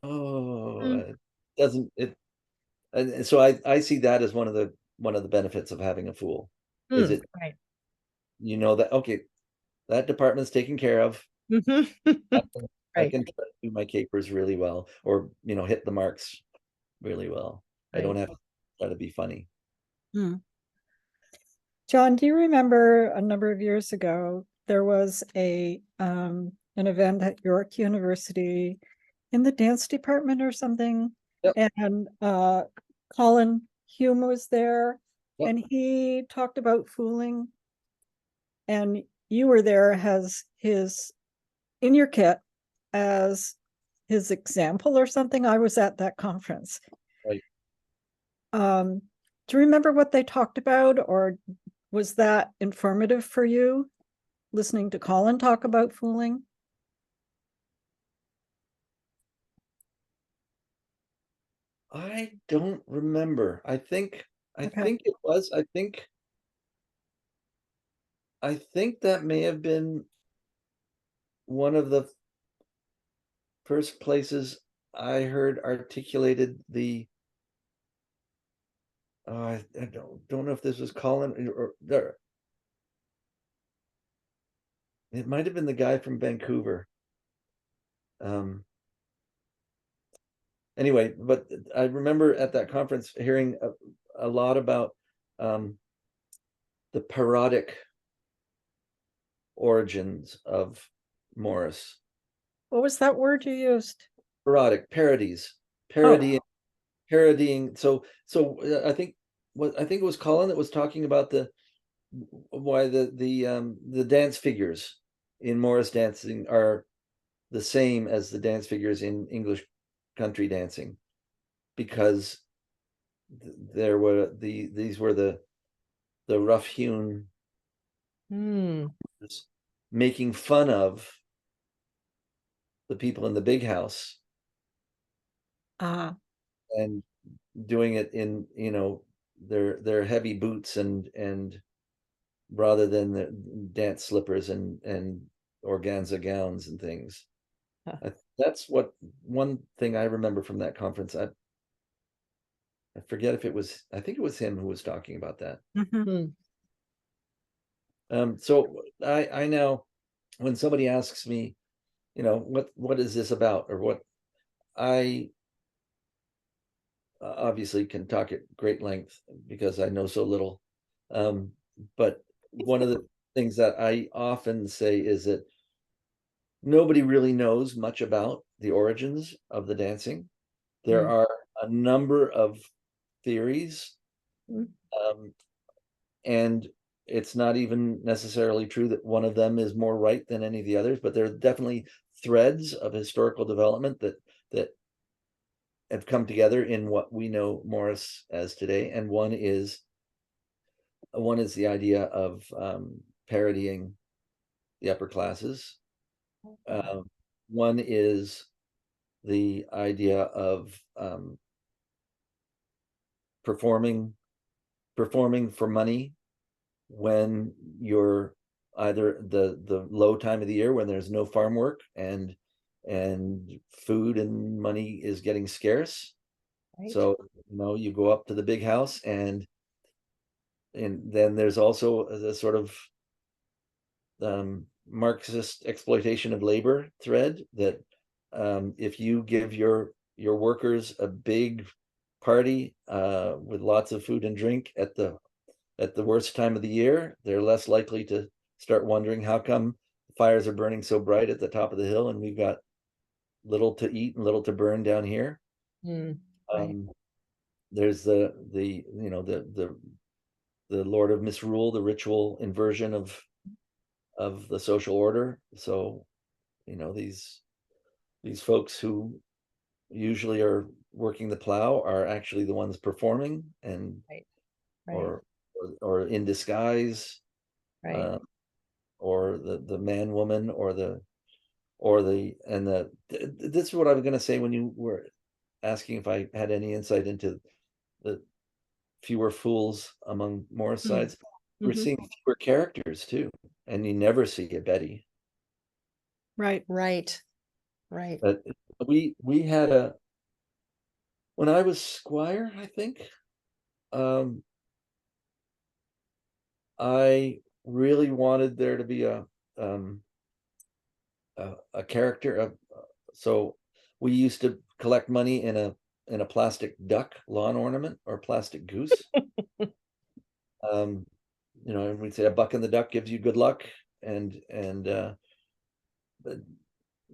oh, it doesn't it? And so I see that as one of the benefits of having a fool. Is it, Right. that, okay, that department's taken care of. Mhm. I Right. can try to do my capers really well, or hit the marks really well. I don't Right. have to try to be funny. John, do you remember a number of years ago, there was an event at York University in the dance department or something? Yep. And Colin Hume was there, Yep. and he talked about fooling. And you were there as in your kit as his example or something. I was at that conference. Right. Do you remember what they talked about, or was that informative for you, listening to Colin talk about fooling? I don't remember. I think Okay. it was. I think that may have been one of the first places I heard articulated the. I don't know if this was Colin or there. It might have been the guy from Vancouver. Anyway, but I remember at that conference hearing a lot about the parodic origins of Morris. What was that word you used? Parodic, parodies, parodying. So I think I think it was Colin that was talking about why the dance figures in Morris dancing are the same as the dance figures in English country dancing, because there were these were the rough-hewn making fun of the people in the big house and doing it in, you know, their heavy boots and rather than the dance slippers and organza gowns and things. That's what one thing I remember from that conference. I forget if it was, I think it was him who was talking about that. So I now, when somebody asks me, you know, what is this about, or what, I obviously can talk at great length because I know so little. But one of the things that I often say is that nobody really knows much about the origins of the dancing. There are a number of theories, and it's not even necessarily true that one of them is more right than any of the others, but there are definitely threads of historical development that have come together in what we know Morris as today. And one is the idea of parodying the upper classes. One is the idea of performing for money when you're either the low time of the year when there's no farm work and food and money is getting scarce. Right. So, you know, you go up to the big house, and then there's also the sort of Marxist exploitation of labor thread that if you give your workers a big party with lots of food and drink at the worst time of the year, they're less likely to start wondering how come fires are burning so bright at the top of the hill and we've got little to eat and little to burn down here. Right. There's the you know the Lord of Misrule, the ritual inversion of the social order. So, you know, these folks who usually are working the plow are actually the ones performing and right. Or in disguise, right. Or the man woman this is what I was going to say when you were asking if I had any insight into the fewer fools among Morris sides. We're seeing fewer characters too, and you never see a Betty. Right. But we had when I was squire, I think, I really wanted there to be a character. So we used to collect money in a plastic duck lawn ornament or plastic goose. You know, we'd say a buck in the duck gives you good luck, and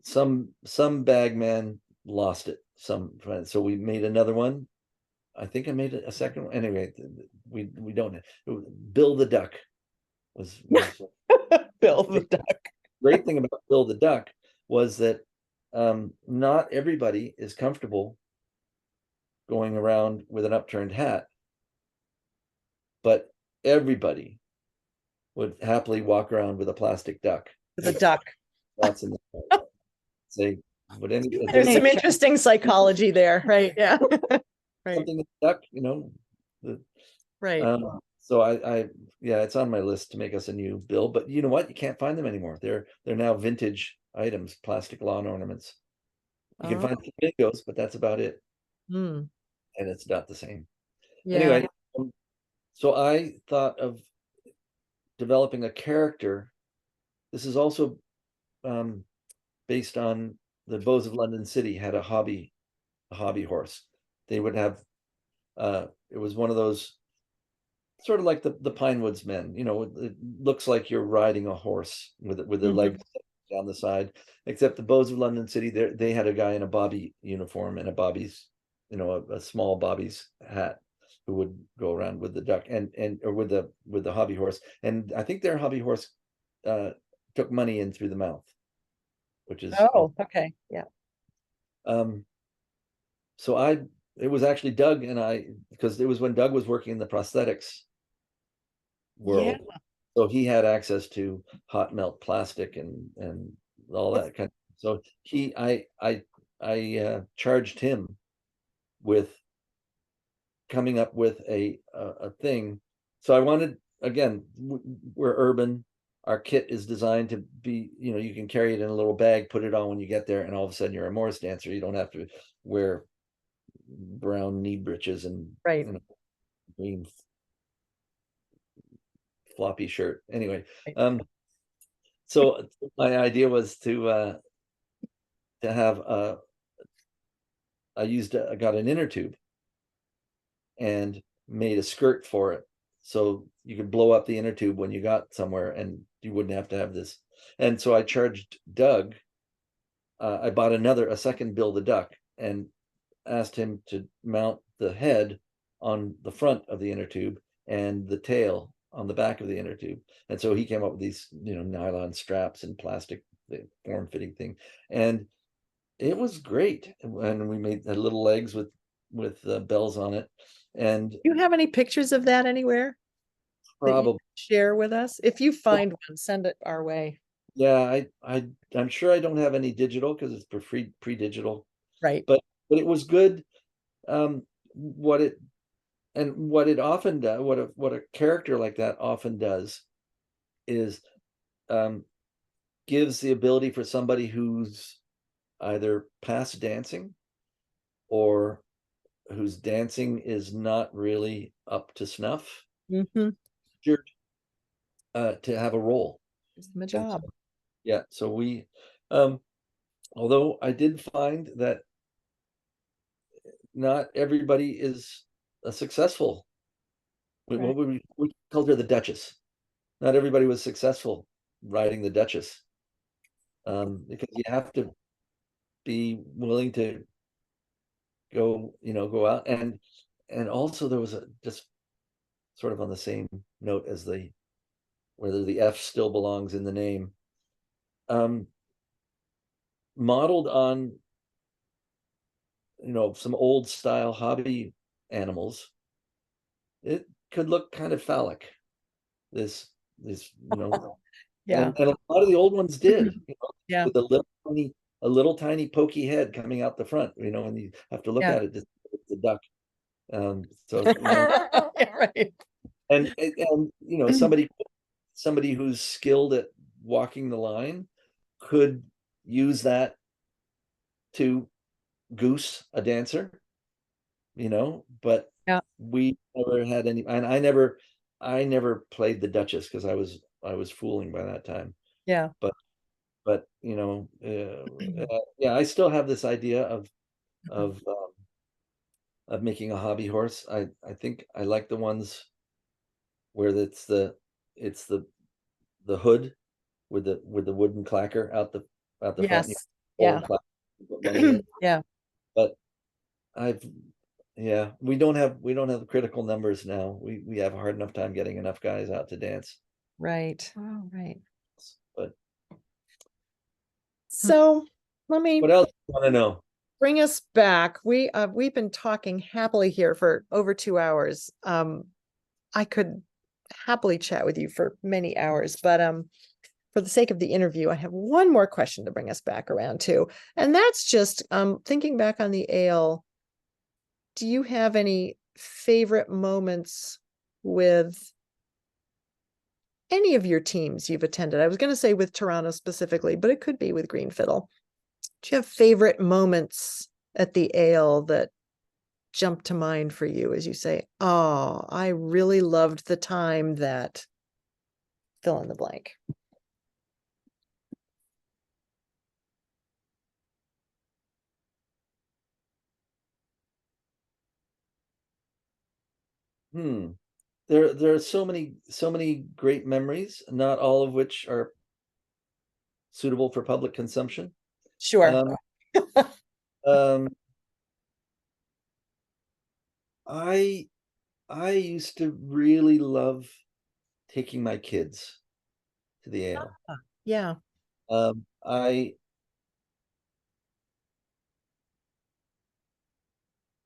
some bagman lost it. So we made another one. I think I made a second one. Anyway, we don't know. Bill the Duck was Bill the Duck. Great thing about Bill the Duck was that not everybody is comfortable going around with an upturned hat, but everybody would happily walk around with a plastic duck. With a duck. That's in the say. There's some interesting psychology there, right? Yeah. Right. Something in the duck, you know. Right. So yeah, it's on my list to make us a new bill, but you know what? You can't find them anymore. They're now vintage items, plastic lawn ornaments. You can find flamingos, but that's about it. And it's not the same. Yeah. Anyway, so I thought of developing a character. This is also based on the Beaux of London City had a hobby horse. They would have it was one of those sort of like the Pine Woods Men, you know, it looks like you're riding a horse with the legs down the side, except the Beaux of London City, they had a guy in a bobby uniform and a bobby's, you know, a small bobby's hat. who would go around with the duck and or with the hobby horse. And I think their hobby horse took money in through the mouth, which is Oh, okay. Yeah. So it was actually Doug and I, because it was when Doug was working in the prosthetics world. Yeah. So he had access to hot melt plastic and all that kind of. So I charged him with coming up with a thing. So I wanted, again, we're urban. Our kit is designed to be, you can carry it in a little bag, put it on when you get there, and all of a sudden you're a Morris dancer. You don't have to wear brown knee breeches and Right. green floppy shirt. Anyway, Right. so my idea was to have I got an inner tube and made a skirt for it, so you could blow up the inner tube when you got somewhere, and you wouldn't have to have this. And so I charged Doug. I bought a second Bill the Duck and asked him to mount the head on the front of the inner tube and the tail on the back of the inner tube. And so he came up with these, nylon straps and plastic form-fitting thing, and it was great. And we made the little legs with bells on it. And Do you have any pictures of that anywhere that you probably, can share with us? If you find one, send it our way. yeah, I'm sure I don't have any digital because it's pre-digital, Right. but it was good. What it often does, what a character like that often does is gives the ability for somebody who's either past dancing or whose dancing is not really up to snuff, Mm-hmm. to have a role. It's my And job. so, yeah, so we, although I did find that not everybody is a successful. Right. We called her the Duchess. Not everybody was successful riding the Duchess, because you have to be willing to go out, and also there was just sort of on the same note as whether the F still belongs in the name, modeled on some old style hobby animals. It could look kind of phallic. This Yeah. and a lot of the old ones did, Yeah. with a little tiny pokey head coming out the front, and you have to look Yeah. at it, it's a duck. So Right. and somebody who's skilled at walking the line could use that to goose a dancer, but Yeah. we never had any, and I never played the Duchess because I was fooling by that time. Yeah. But yeah, I still have this idea of making a hobby horse. I think I like the ones where it's the hood with the wooden clacker out the front. Yes. Yeah. Put money in. Yeah. But I've yeah, we don't have critical numbers now. We have a hard enough time getting enough guys out to dance. Right. Right. But So let me what else do you want to know? bring us back. We've been talking happily here for over 2 hours. I could happily chat with you for many hours, but for the sake of the interview, I have one more question to bring us back around to, and that's just thinking back on the ale. Do you have any favorite moments with any of your teams you've attended? I was going to say with Toronto specifically, but it could be with Green Fiddle. Do you have favorite moments at the ale that jump to mind for you as you say, oh, I really loved the time that fill in the blank? There are so many great memories, not all of which are suitable for public consumption. Sure. Um, I I used to really love taking my kids to the ale. Yeah. Um, I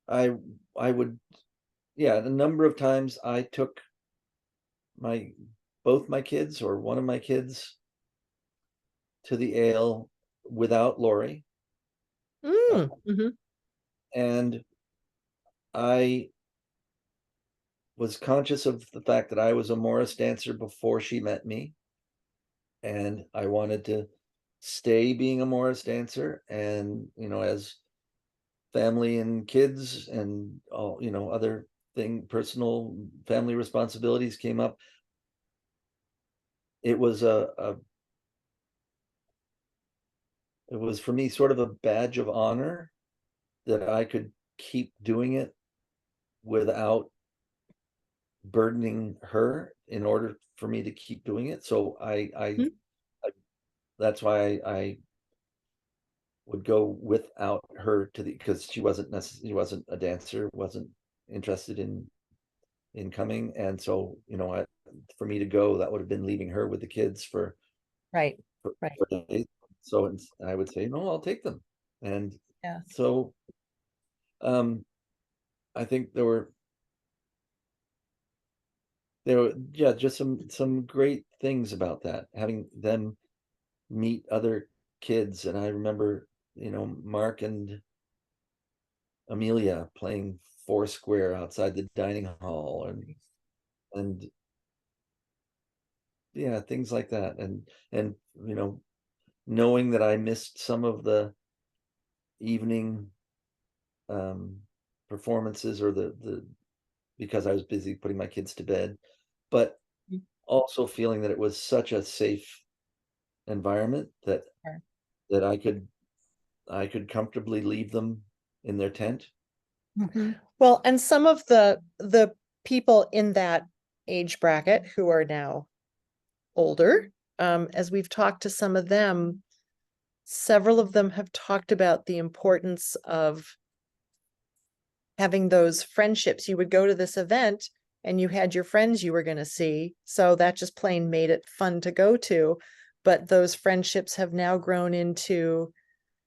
I I would, yeah, the number of times I took my both my kids or one of my kids to the ale without Lori. Mm, mhm. And I was conscious of the fact that I was a Morris dancer before she met me, and I wanted to stay being a Morris dancer. And as family and kids and all other personal family responsibilities came up, it was it was for me sort of a badge of honor that I could keep doing it without burdening her in order for me to keep doing it. So Mhm. I that's why I would go without her to the because she wasn't a dancer, wasn't interested in coming, and so for me to go, that would have been leaving her with the kids Right, for, right. for days. So I would say, no, I'll take them. And Yeah. so um I think there were yeah, just some great things about that, having them meet other kids. And I remember, Mark and Amelia playing Foursquare outside the dining hall, and yeah, things like that. And knowing that I missed some of the evening um performances, or the because I was busy putting my kids to bed, but Mm, also feeling that it was such a safe environment that sure. that I could comfortably leave them in their tent. Well, and some of the people in that age bracket who are now older, as we've talked to some of them, several of them have talked about the importance of having those friendships. You would go to this event and you had your friends you were going to see. So that just plain made it fun to go to. But those friendships have now grown into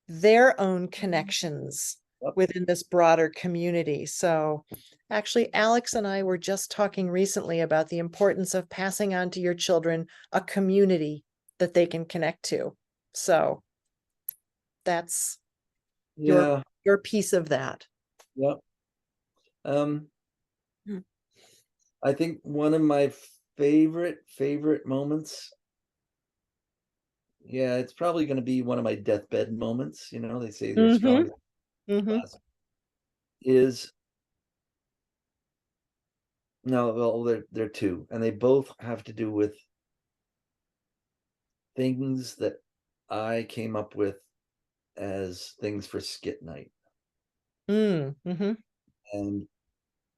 their own connections Yep. within this broader community. So actually, Alex and I were just talking recently about the importance of passing on to your children a community that they can connect to. So that's your Yeah. your piece of that. Yep. Um, Mm. I think one of my favorite moments, yeah, it's probably going to be one of my deathbed moments. They say your Mm-hmm. strongest Mm-hmm. class is no, well, they're two, and they both have to do with things that I came up with as things for skit night. Mm-hmm. And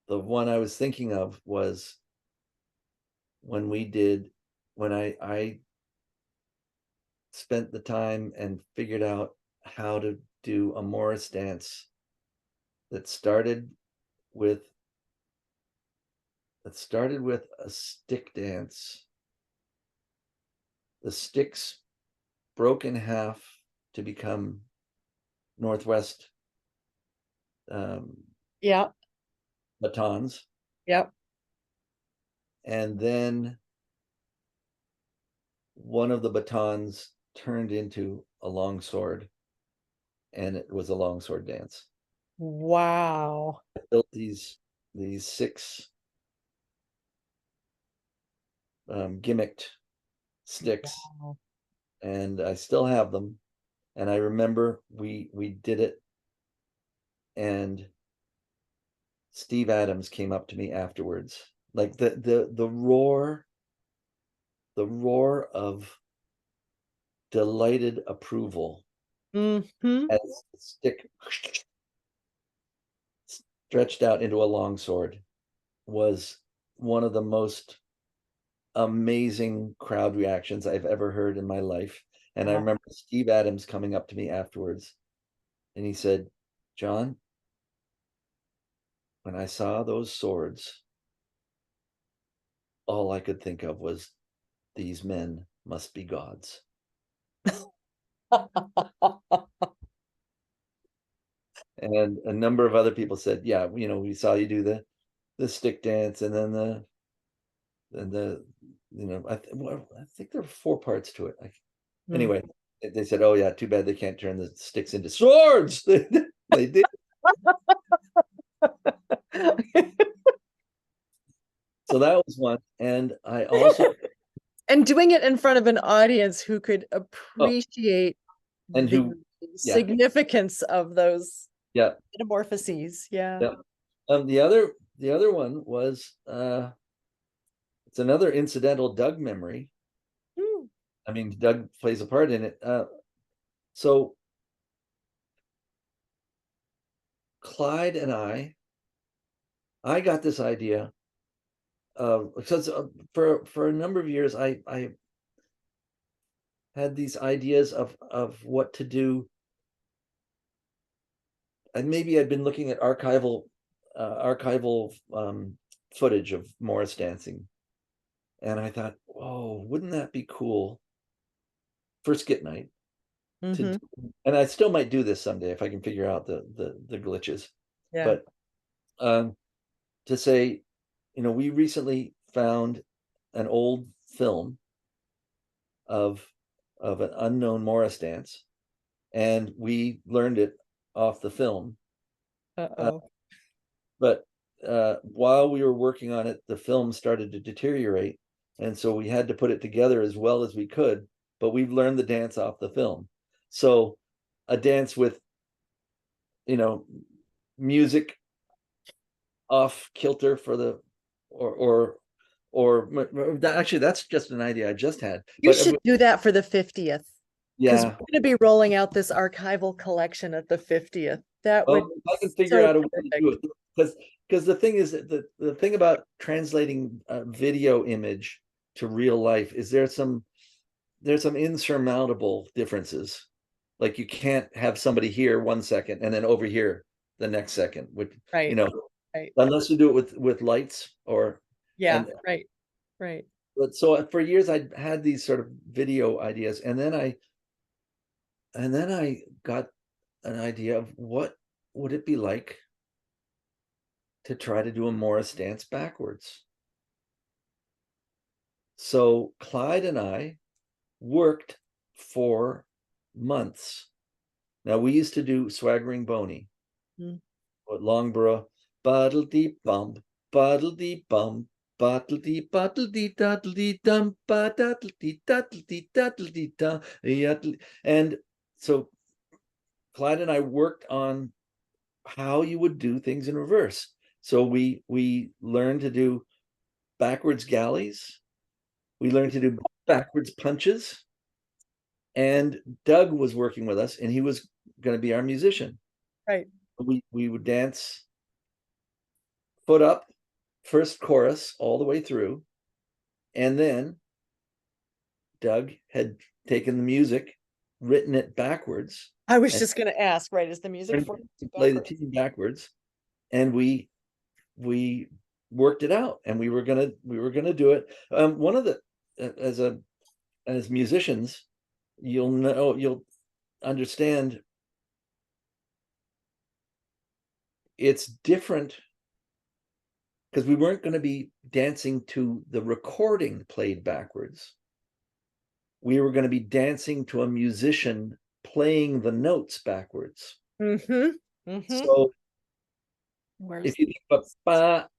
the one I was thinking of was when we did when I spent the time and figured out how to do a Morris dance that with started with a stick dance. The sticks broke in half to become Northwest um, Yep. batons, Yep. and then one of the batons turned into a longsword, and it was a longsword dance. Wow. I built these six gimmicked sticks, Wow. and I still have them. And I remember we did it, and Steve Adams came up to me afterwards, like the roar of delighted approval Mm-hmm. as the stick stretched out into a longsword was one of the most amazing crowd reactions I've ever heard in my life. And I Wow. remember Steve Adams coming up to me afterwards, and he said, "John, when I saw those swords all I could think of was, these men must be gods. And a number of other people said, yeah, we saw you do the stick dance, and then I think there were 4 parts to it. Anyway, they said, oh yeah, too bad they can't turn the sticks into swords. They did. So that was one. And I also And doing it in front of an audience who could appreciate and the who significance of those yeah metamorphoses. Yeah. the other one was it's another incidental Doug memory. I mean, Doug plays a part in it. So Clyde and I got this idea because for a number of years I had these ideas of what to do, and maybe I'd been looking at archival footage of Morris dancing, and I thought, oh, wouldn't that be cool for skit night? And I still might do this someday if I can figure out the glitches. Yeah. But to say, we recently found an old film of an unknown Morris dance, and we learned it off the film. But while we were working on it, the film started to deteriorate, and so we had to put it together as well as we could. But we've learned the dance off the film. So a dance with, music off kilter for the, or actually, that's just an idea I just had. You should do that for the 50th. Because Yeah, we're going to be rolling out this archival collection at the 50th. That would I can figure out a way to do it, because the thing is that the thing about translating video image to real life is there's some insurmountable differences. Like, you can't have somebody here 1 second and then over here the next second, which right. Unless you do it with lights or right. But so for years I had these sort of video ideas, and then I got an idea of what would it be like to try to do a Morris dance backwards. So Clyde and I worked for months. Now, we used to do Swaggering Boney, with Longborough, bottle deep bum, bottle deep bum, bottle deep, bottle deep, dottle deep dum, bottle deep, dottle deep, dottle deep dum. And so Clyde and I worked on how you would do things in reverse. So we learned to do backwards galleys. We learned to do backwards punches. And Doug was working with us, and he was going to be our musician. Right. We would dance foot up, first chorus all the way through, and then Doug had taken the music, written it backwards. I was just going to ask, right? Is the music for play the tune backwards, and we worked it out, and we were gonna do it. One of the as musicians, you'll understand it's different, because we weren't going to be dancing to the recording played backwards. We were going to be dancing to a musician playing the notes backwards. So if you think about ba,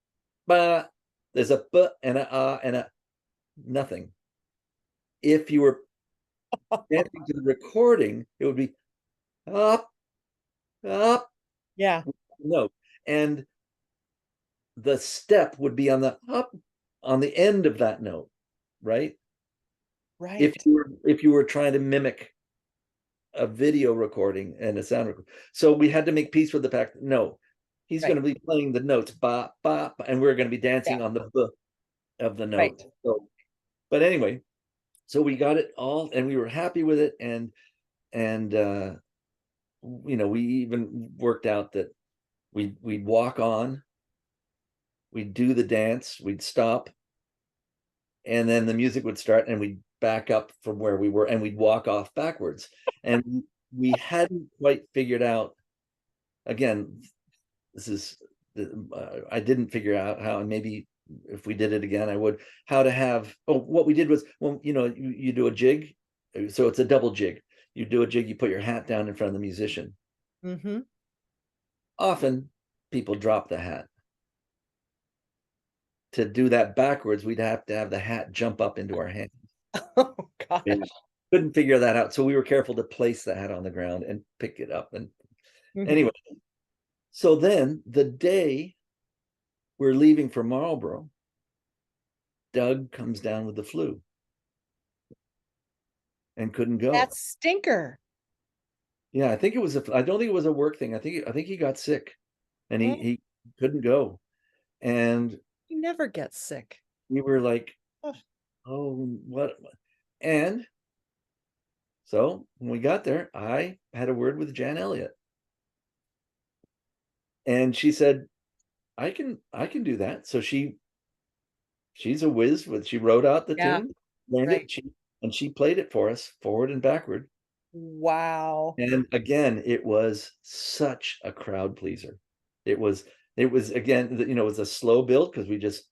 ba, there's a b and a ah and a nothing. If you were dancing to the recording, it would be up, no, and the step would be on the up, on the end of that note, right? If you were trying to mimic a video recording and a sound recording. So we had to make peace with the fact that no, he's going to be playing the notes ba, ba, and we're going to be dancing on the b of the note. So, but anyway, so we got it all, and we were happy with it, and we even worked out that we'd walk on, we'd do the dance, we'd stop, and then the music would start and we'd back up from where we were and we'd walk off backwards. And we hadn't quite figured out, again, this is, I didn't figure out how, and maybe if we did it again, I would, how to have, what we did was, well, you do a jig, so it's a double jig. You do a jig, you put your hat down in front of the musician. Mm-hmm. Often people drop the hat. To do that backwards, we'd have to have the hat jump up into our hand. Oh gosh. And couldn't figure that out. So we were careful to place the hat on the ground and pick it up. And anyway, so then the day we're leaving for Marlboro, Doug comes down with the flu and couldn't go. That stinker. Yeah, I think it was I don't think it was a work thing. I think he got sick and he couldn't go. And He never gets sick. we were like, Oh. oh, what? And so when we got there, I had a word with Jan Elliott. And she said, I can do that. So she's a whiz with, she wrote out the tune, learned it, and she played it for us forward and backward. Wow. And again, it was such a crowd pleaser. It was again, it was a slow build because we just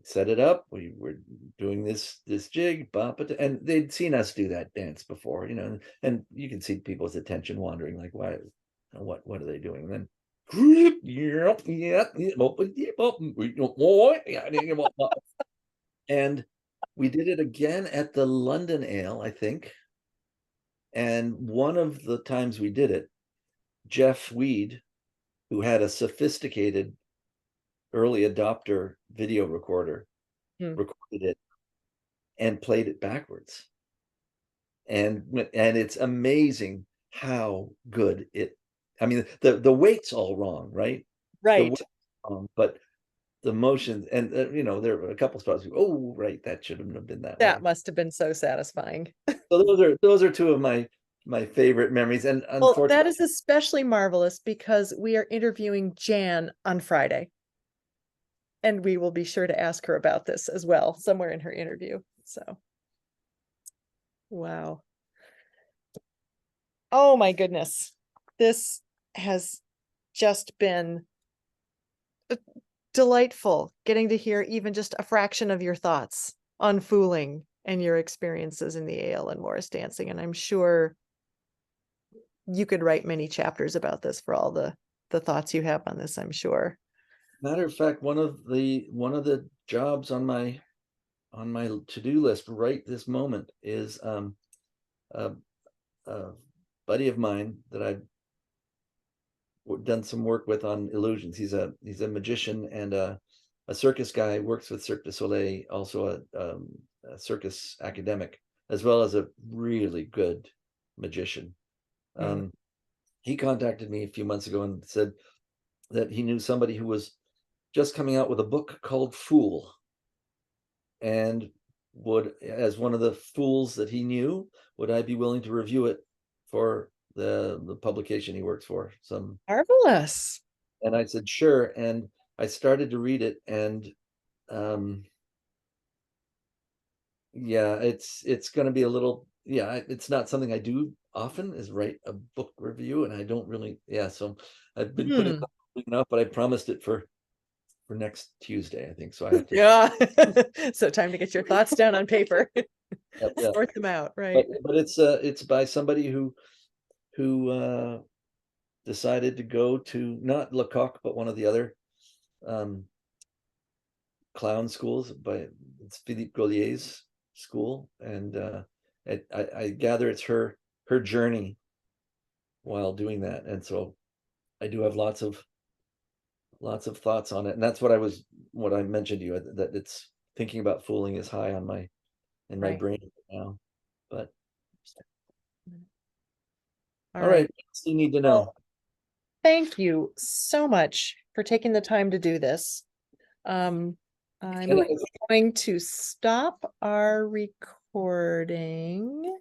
set it up. We were doing this jig, and they'd seen us do that dance before, and you can see people's attention wandering, like, why, what are they doing? And then and we did it again at the London Ale, I think. And one of the times we did it, Jeff Weed, who had a sophisticated early adopter video recorder, recorded it and played it backwards. And it's amazing how good it, I mean, the weight's all wrong, right? Right. But the motion, and there were a couple spots, oh, right, that shouldn't have been that way. That must have been so satisfying. So those are two of my favorite memories. And well, that is especially marvelous because we are interviewing Jan on Friday. And we will be sure to ask her about this as well, somewhere in her interview. So, wow. Oh my goodness. This has just been delightful getting to hear even just a fraction of your thoughts on fooling and your experiences in the ale and Morris dancing. And I'm sure you could write many chapters about this for all the thoughts you have on this, I'm sure. Matter of fact, one of the jobs on my to-do list right this moment is a buddy of mine that I've done some work with on illusions. He's a magician and a circus guy, works with Cirque du Soleil, also a circus academic, as well as a really good magician. He contacted me a few months ago and said that he knew somebody who was just coming out with a book called Fool, and would, as one of the fools that he knew, would I be willing to review it for the publication he works for? Some marvelous. And I said sure, and I started to read it, and yeah, it's going to be a little, it's not something I do often, is write a book review, and I don't really, so I've been putting it up, but I promised it for next Tuesday, I think. So I have to. So time to get your thoughts down on paper. Sort them out, right? But it's by somebody who decided to go to not Lecoq, but one of the other clown schools. It's Philippe Gollier's school, and I gather it's her journey while doing that, and so I do have lots of thoughts on it, and that's what I mentioned to you, that it's thinking about fooling is high on my brain now. But all right, you need to know. Well, thank you so much for taking the time to do this. I'm going to stop our recording.